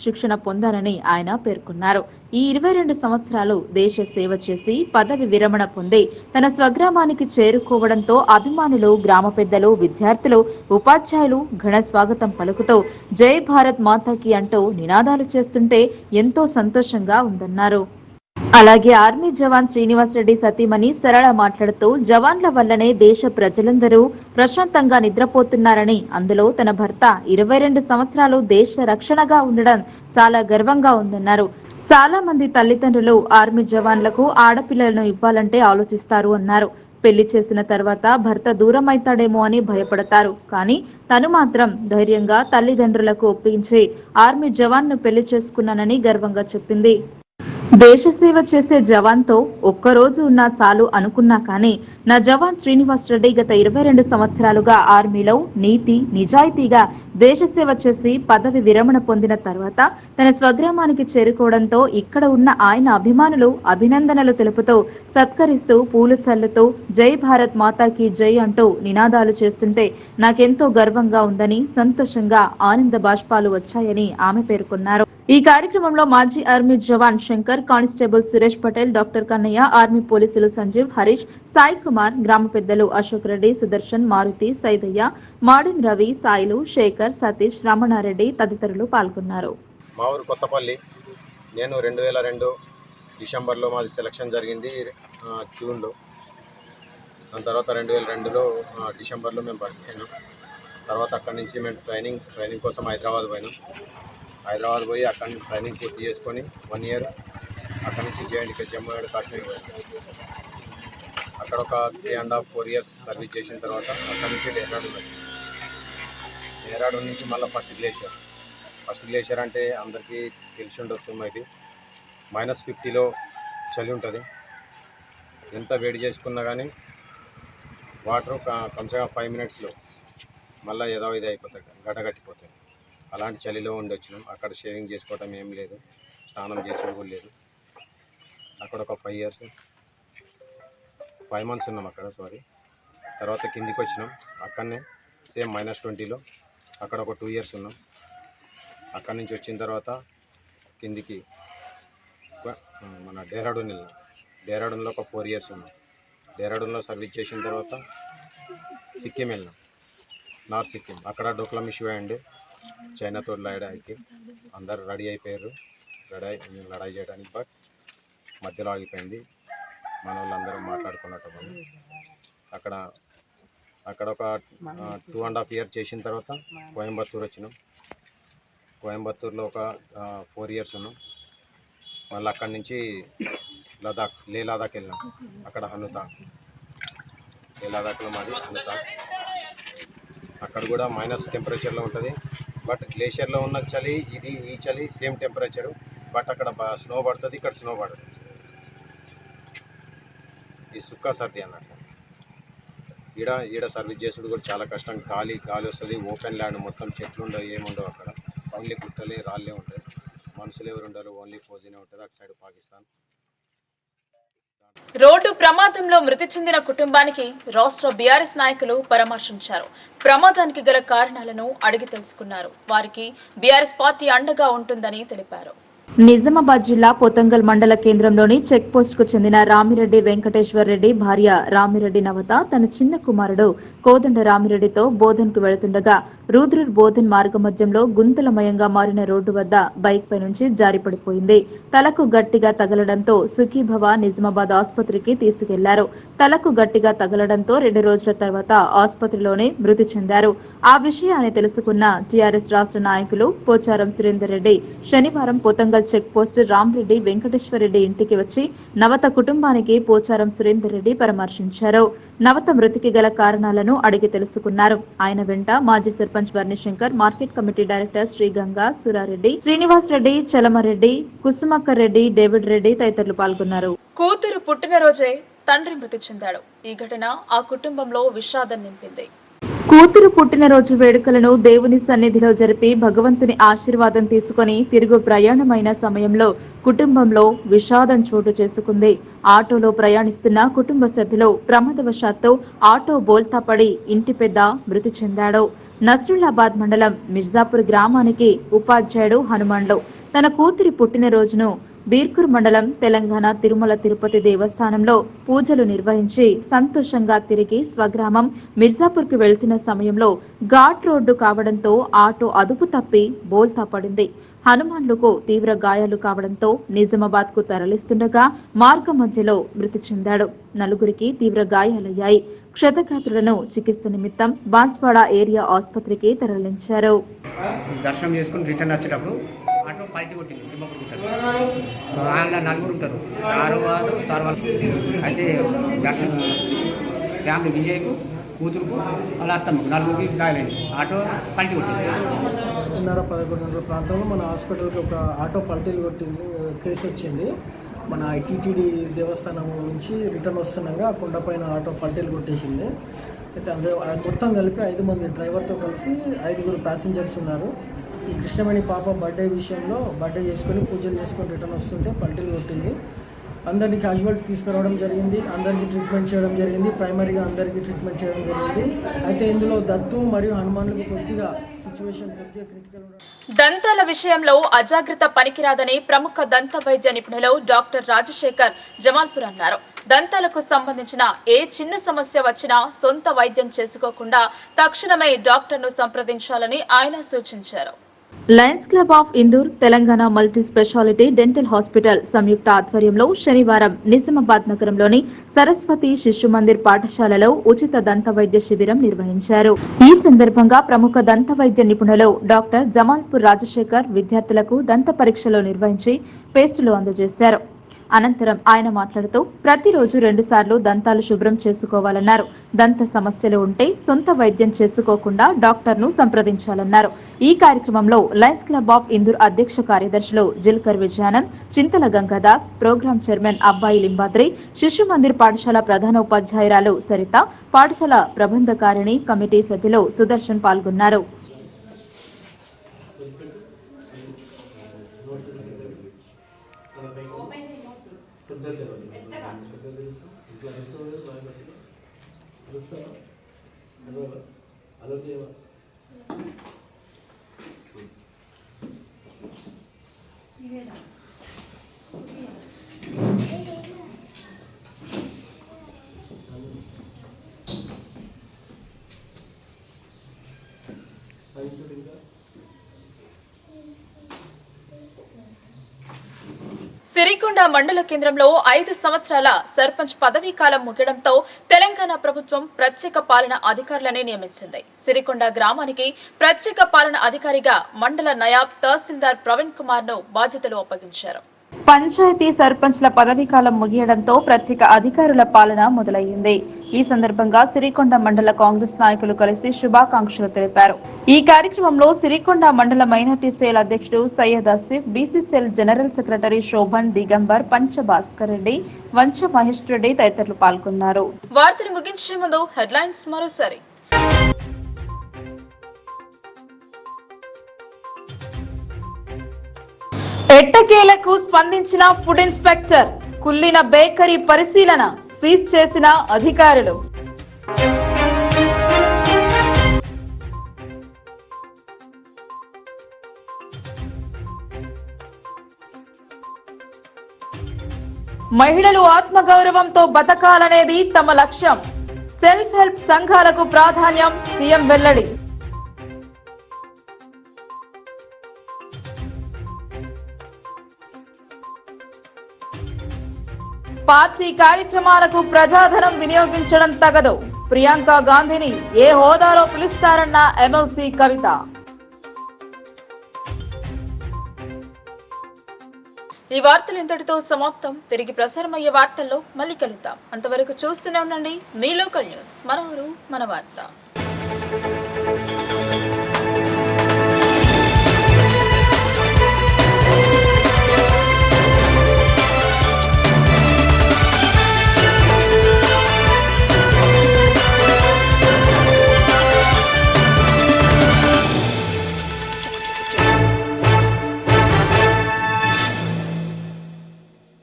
S2: శిక్షణ పొందానని ఆయన పేర్కొన్నారు. ఈ 22 సంవత్సరాలు దేశ సేవ చేసి పదవి విరమణ పొంది తన స్వగ్రామానికి చేరుకోవడంతో అభిమానులు, గ్రామ పెద్దలు, విద్యార్థులు, ఉపాధ్యాయులు ఘన స్వాగతం పలుకుతూ జై భారత్ మాతాకి అంటూ నినాదాలు చేస్తుంటే ఎంతో సంతోషంగా ఉందన్నారు. అలాగే ఆర్మీ జవాన్ శ్రీనివాసరెడ్డి సతీమణి సరళ మాట్లాడుతూ జవాన్ల వల్లనే దేశ ప్రజలందరూ ప్రశాంతంగా నిద్రపోతున్నారని, అందులో తన భర్త 22 సంవత్సరాలు దేశ రక్షణగా ఉండడం చాలా గర్వంగా ఉందన్నారు. చాలా మంది తల్లిదండ్రులు ఆర్మీ జవాన్లకు ఆడపిల్లలను ఇవ్వాలంటే ఆలోచిస్తారు అన్నారు. పెళ్లి చేసిన తర్వాత భర్త దూరం అవుతాడేమో అని భయపడతారు. కానీ తను మాత్రం ధైర్యంగా తల్లిదండ్రులకు ఒప్పించి ఆర్మీ జవాన్ను పెళ్లి చేసుకున్నానని గర్వంగా చెప్పింది. దేశ సేవ చేసే జవాన్తో ఒక్కరోజు ఉన్నా చాలు అనుకున్నా కానీ నా జవాన్ శ్రీనివాసరెడ్డి గత 22 సంవత్సరాలుగా ఆర్మీలో నీతి నిజాయితీగా దేశ సేవ చేసి పదవి విరమణ పొందిన తర్వాత తన స్వగ్రామానికి చేరుకోవడంతో ఇక్కడ ఉన్న ఆయన అభిమానులు అభినందనలు తెలుపుతూ సత్కరిస్తూ పూలు చల్లుతూ జై భారత్ మాతాకి జై అంటూ నినాదాలు చేస్తుంటే నాకెంతో గర్వంగా ఉందని, సంతోషంగా ఆనంద బాష్పాలు వచ్చాయని ఆమె పేర్కొన్నారు. ఈ కార్యక్రమంలో మాజీ army jawan Shankar, constable Suresh Patel, doctor Kannaiah, army పోలీసులు సంజీవ్, హరీష్, సాయి కుమార్, గ్రామ పెద్దలు అశోక్ రెడ్డి, సుదర్శన్, మారుతి, సైదయ్య, మాడిన్ రవి, సాయిలు, శేఖర్, సతీష్, రమణారెడ్డి తదితరులు పాల్గొన్నారు.
S12: మా ఊరు కొత్తపల్లి. నేను 2002 డిసెంబర్లో మాది సెలక్షన్ జరిగింది, జూన్లో. దాని తర్వాత 2002లో డిసెంబర్లో మేము బతికాను. తర్వాత అక్కడి నుంచి మేము ట్రైనింగ్ కోసం హైదరాబాద్ పోయినాం. హైదరాబాద్ పోయి అక్కడ నుంచి ట్రైనింగ్ పూర్తి చేసుకొని 1 ఇయర్ అక్కడ నుంచి జమ్మూ అండ్ కాశ్మీర్ పోయాను. అక్కడ ఒక 3.5-4 ఇయర్స్ సర్వీస్ చేసిన తర్వాత అక్కడ నుంచి డెహ్రాడూన్ నుంచి మళ్ళీ ఫస్ట్ గ్లేషియర్ అంటే అందరికీ తెలిసి ఉండొచ్చు. ఇది -50లో చలి ఉంటుంది. ఎంత వేడి చేసుకున్నా కానీ వాటర్ కమ్సే 5 మినిట్స్లో మళ్ళీ ఏదో ఇది అయిపోతాయి, గడ్డగట్టిపోతాయి. అలాంటి చలిలో ఉండి వచ్చినాం. అక్కడ షేవింగ్ చేసుకోవటం ఏం లేదు, స్నానం చేసేది కూడా లేదు. అక్కడ ఒక 5 మంత్స్ ఉన్నాం అక్కడ. తర్వాత కిందికి వచ్చినాం. అక్కడనే సేమ్ -20లో అక్కడ ఒక 2 ఇయర్స్ ఉన్నాం. అక్కడి నుంచి వచ్చిన తర్వాత కిందికి మన డెహ్రాడూన్ వెళ్ళాం. డెహ్రాడూన్లో ఒక 4 ఇయర్స్ ఉన్నాం. డెహ్రాడూన్లో సర్వీస్ చేసిన తర్వాత సిక్కిం వెళ్ళినాం, నార్త్ సిక్కిం. అక్కడ డోక్లాం ఇష్యూ అయ్యండి, చైనాతో లడాయికి అందరు రెడీ అయిపోయారు లడాయి చేయడానికి. బట్ మధ్యలో ఆగిపోయింది. మన వాళ్ళందరూ మాట్లాడుకున్నట్టు అక్కడ ఒక 2.5 ఇయర్ చేసిన తర్వాత కోయంబత్తూర్ వచ్చినాం. కోయంబత్తూర్లో ఒక 4 ఇయర్స్ ఉన్నాం. మళ్ళీ అక్కడి నుంచి లే లదాఖ్ వెళ్ళినాం. అక్కడ హనుతాంగ్, లే లదాఖ్లో మాది హనుతాంగ్. అక్కడ కూడా మైనస్ టెంపరేచర్లో ఉంటుంది. బట్ గ్లేషియర్లో ఉన్న చలి ఈ చలి సేమ్ టెంపరేచరు. బట్ అక్కడ స్నో పడుతుంది, ఇక్కడ స్నో పడుతుంది. ఈ సుక్కా సర్ది అన్నట్టు. ఈడ సర్వీస్ చేసుడు కూడా చాలా కష్టం. గాలి వస్తుంది. ఓపెన్ ల్యాండ్, మొత్తం చెట్లు ఉండవు, ఏముండవు అక్కడ. ఓన్లీ గుట్టలే రాళ్ళే ఉంటాయి. మనుషులు ఎవరు ఉండరు, ఓన్లీ ఫౌజీనే ఉంటుంది. అటు సైడ్ పాకిస్తాన్.
S1: రోడ్డు ప్రమాదంలో మృతి చెందిన కుటుంబానికి రాష్ట్ర బీఆర్ఎస్ నాయకులు పరామర్శించారు. ప్రమాదానికి గల కారణాలను అడిగి తెలుసుకున్నారు. వారికి బీఆర్ఎస్ పార్టీ అండగా ఉంటుందని తెలిపారు.
S2: నిజామాబాద్ జిల్లా పొతంగల్ మండల కేంద్రంలోని చెక్ పోస్ట్ కు చెందిన రామిరెడ్డి వెంకటేశ్వర్ రెడ్డి భార్య రామిరెడ్డి నవత తన చిన్న కుమారుడు కోదండ రామిరెడ్డితో బోధన్ కు వెళుతుండగా రూద్రూర్ బోధన్ మార్గమధ్యంలో గుంతలమయంగా మారిన రోడ్డు వద్ద బైక్ పై నుంచి జారిపడిపోయింది. తలకు గట్టిగా తగలడంతో సుఖీభవ నిజామాబాద్ ఆసుపత్రికి తీసుకెళ్లారు. తలకు గట్టిగా తగలడంతో 2 రోజుల తర్వాత ఆసుపత్రిలోనే మృతి చెందారు. ఆ విషయాన్ని తెలుసుకున్న టీఆర్ఎస్ రాష్ట్ర నాయకులు పోచారం సురేందర్ రెడ్డి శనివారం పొతంగల్ చెక్ పోస్ట్ రామిరెడ్డి వెంకటేశ్వర రెడ్డి ఇంటికి వచ్చి నవత కుటుంబానికి పోచారం సురేందర్ రెడ్డి పరామర్శించారు. నవత మృతికి గల కారణాలను అడిగి తెలుసుకున్నారు. ఆయన వెంట మాజీ sarpanch Varnishankar, market committee director Sriganga Surareddy, Srinivas Reddy, Chalamareddy, Kusumakkar Reddy, David Reddy తదితరులు పాల్గొన్నారు.
S1: కూతురు పుట్టినరోజే తండ్రి మృతి చెందాడు. ఈ ఘటన ఆ కుటుంబంలో విషాదం నింపింది.
S2: కూతురు పుట్టినరోజు వేడుకలను దేవుని సన్నిధిలో జరిపి భగవంతుని ఆశీర్వాదం తీసుకుని తిరుగు ప్రయాణమైన సమయంలో కుటుంబంలో విషాదం చోటు చేసుకుంది. ఆటోలో ప్రయాణిస్తున్న కుటుంబ సభ్యులు ప్రమాదవశాత్తు ఆటో బోల్తా పడి ఇంటి పెద్ద మృతి చెందాడు. నస్రుల్లాబాద్ మండలం మిర్జాపూర్ గ్రామానికి ఉపాధ్యాయుడు హనుమాన్లు తన కూతురి పుట్టినరోజును బీర్కూర్ మండలం తెలంగాణ తిరుమల తిరుపతి దేవస్థానంలో పూజలు నిర్వహించి సంతోషంగా తిరిగి స్వగ్రామం మిర్జాపూర్కు వెళ్తున్న సమయంలో ఘాట్ రోడ్డు కావడంతో ఆటో అదుపు తప్పి బోల్తా పడింది. హనుమాన్లకు తీవ్ర గాయాలు కావడంతో నిజామాబాద్ కు తరలిస్తుండగా మార్గ మధ్యలో మృతి చెందాడు. 4గురికి తీవ్ర గాయాలయ్యాయి. క్షతగాత్రులను చికిత్స నిమిత్తం బాన్స్వాడ ఏరియా ఆసుపత్రికి తరలించారు.
S13: దర్శనం చేసుకుని రిటర్న్ వచ్చేటప్పుడు ఆటో పల్టీ కొట్టింది. వాళ్ళ 4 ఉంటారు, సార్ వాళ్ళు అయితే దర్శనం ఫ్యామిలీ విజయ్కు, కూతురుకు, వాళ్ళ అత్తమ్మకు 4గురికి గాయాలైంది. ఆటో పల్టీ కొట్టింది.
S11: 10:30-11 ప్రాంతంలో మన హాస్పిటల్కి ఒక ఆటో పల్టీలు కొట్టింది కేసు వచ్చింది. మన టీటీడీ దేవస్థానం నుంచి రిటర్న్ వస్తుండగా కొండపైన ఆటో పల్టీలు కొట్టేసింది. అయితే అదే మొత్తం కలిపి 5 మంది డ్రైవర్తో కలిసి 5గురు ప్యాసింజర్స్ ఉన్నారు. ఈ కృష్ణవేణి పాప బర్త్డే విషయంలో బర్త్డే చేసుకొని పూజలు చేసుకొని రిటర్న్ వస్తుంటే పల్టీలు కొట్టింది. అందరినీ క్యాజువాలిటీ తీసుకురావడం జరిగింది. అందరికీ ట్రీట్మెంట్ చేయడం జరిగింది. ప్రైమరీగా అందరికీ ట్రీట్మెంట్ చేయడం జరిగింది. అయితే ఇందులో దత్తు మరియు హనుమాన్లకు కొద్దిగా సిచ్యువేషన్ క్రిటికల్.
S1: దంతాల విషయంలో అజాగ్రత్త పనికిరాదని ప్రముఖ దంత వైద్య నిపుణులు డాక్టర్ రాజశేఖర్ జమాల్పూర్ అన్నారు. దంతాలకు సంబంధించిన ఏ చిన్న సమస్య వచ్చినా సొంత వైద్యం చేసుకోకుండా తక్షణమే డాక్టర్ను సంప్రదించాలని ఆయన సూచించారు.
S2: Lions Club of Indur, Telangana multi speciality dental hospital సంయుక్త ఆధ్వర్యంలో శనివారం నిజామాబాద్ నగరంలోని సరస్వతి శిశు మందిర్ పాఠశాలలో ఉచిత దంత వైద్య శిబిరం నిర్వహించారు. ఈ సందర్భంగా ప్రముఖ దంత వైద్య నిపుణులు డాక్టర్ జమాల్పూర్ రాజశేఖర్ విద్యార్థులకు దంత పరీక్షలు నిర్వహించి పేస్టులు అందజేశారు. అనంతరం ఆయన మాట్లాడుతూ ప్రతిరోజు 2 సార్లు దంతాలు శుభ్రం చేసుకోవాలన్నారు. దంత సమస్యలు ఉంటే సొంత వైద్యం చేసుకోకుండా డాక్టర్ను సంప్రదించాలన్నారు. ఈ కార్యక్రమంలో లయన్స్ క్లబ్ ఆఫ్ ఇందూర్ అధ్యక్ష కార్యదర్శులు జిల్కర్ విజయానంద్, చింతల గంగాదాస్, ప్రోగ్రాం చైర్మన్ అబ్బాయి లింబాద్రి, శిశు మందిర్ పాఠశాల ప్రధానోపాధ్యాయురాలు సరిత, పాఠశాల ప్రబంధకారిణి కమిటీ సభ్యులు సుదర్శన్ పాల్గొన్నారు.
S1: సిరికొండ మండల కేంద్రంలో 5 సంవత్సరాల సర్పంచ్ పదవీ కాలం ముగియడంతో తెలంగాణ ప్రభుత్వం ప్రత్యేక పాలన అధికారులని నియమించింది. సిరికొండ గ్రామానికి ప్రత్యేక పాలన అధికారిగా మండల నయాబ్ తహసీల్దార్ ప్రవీణ్ కుమార్ ను బాధ్యతలు అప్పగించారు.
S2: పంచాయతీ సర్పంచ్ల పదవీకాలం ముగియడంతో ప్రత్యేక అధికారుల పాలన మొదలయ్యింది. ఈ సందర్భంగా సిరికొండ మండల కాంగ్రెస్ నాయకులు కలిసి శుభాకాంక్షలు తెలిపారు. ఈ కార్యక్రమంలో సిరికొండ మండల మైనార్టీ సెల్ అధ్యక్షుడు Syed Asif, BCCL general secretary Shobhan, Digambar, Pancha Bhaskar Reddy, వంచ మహేష్ రెడ్డి తదితరులు పాల్గొన్నారు.
S1: వార్తలు ముగించే ముందు హెడ్లైన్స్ మరోసారి. ఎట్టకేలకు స్పందించిన ఫుడ్ ఇన్స్పెక్టర్, కుల్లిన బేకరీ పరిశీలన, సీజ్ చేసిన అధికారులు.
S2: మహిళలు ఆత్మగౌరవంతో బతకాలనేది తమ లక్ష్యం. సెల్ఫ్ హెల్ప్ సంఘాలకు ప్రాధాన్యం, సీఎం వెల్లడి. పార్టీ కార్యక్రమాలకు ప్రజాధనం వినియోగించడం తగదు. ప్రియాంక గాంధీని ఏ హోదాలో పిలుస్తారన్న ఎమ్మెల్సీ కవిత.
S1: ఈ వార్తలు ఇంతటితో సమాప్తం. తిరిగి ప్రసారమయ్యే వార్తల్లో మళ్ళీ కలుద్దాం. అంతవరకు చూస్తూనే ఉండండి మీ లోకల్ న్యూస్. మన ఊరు మన వార్త.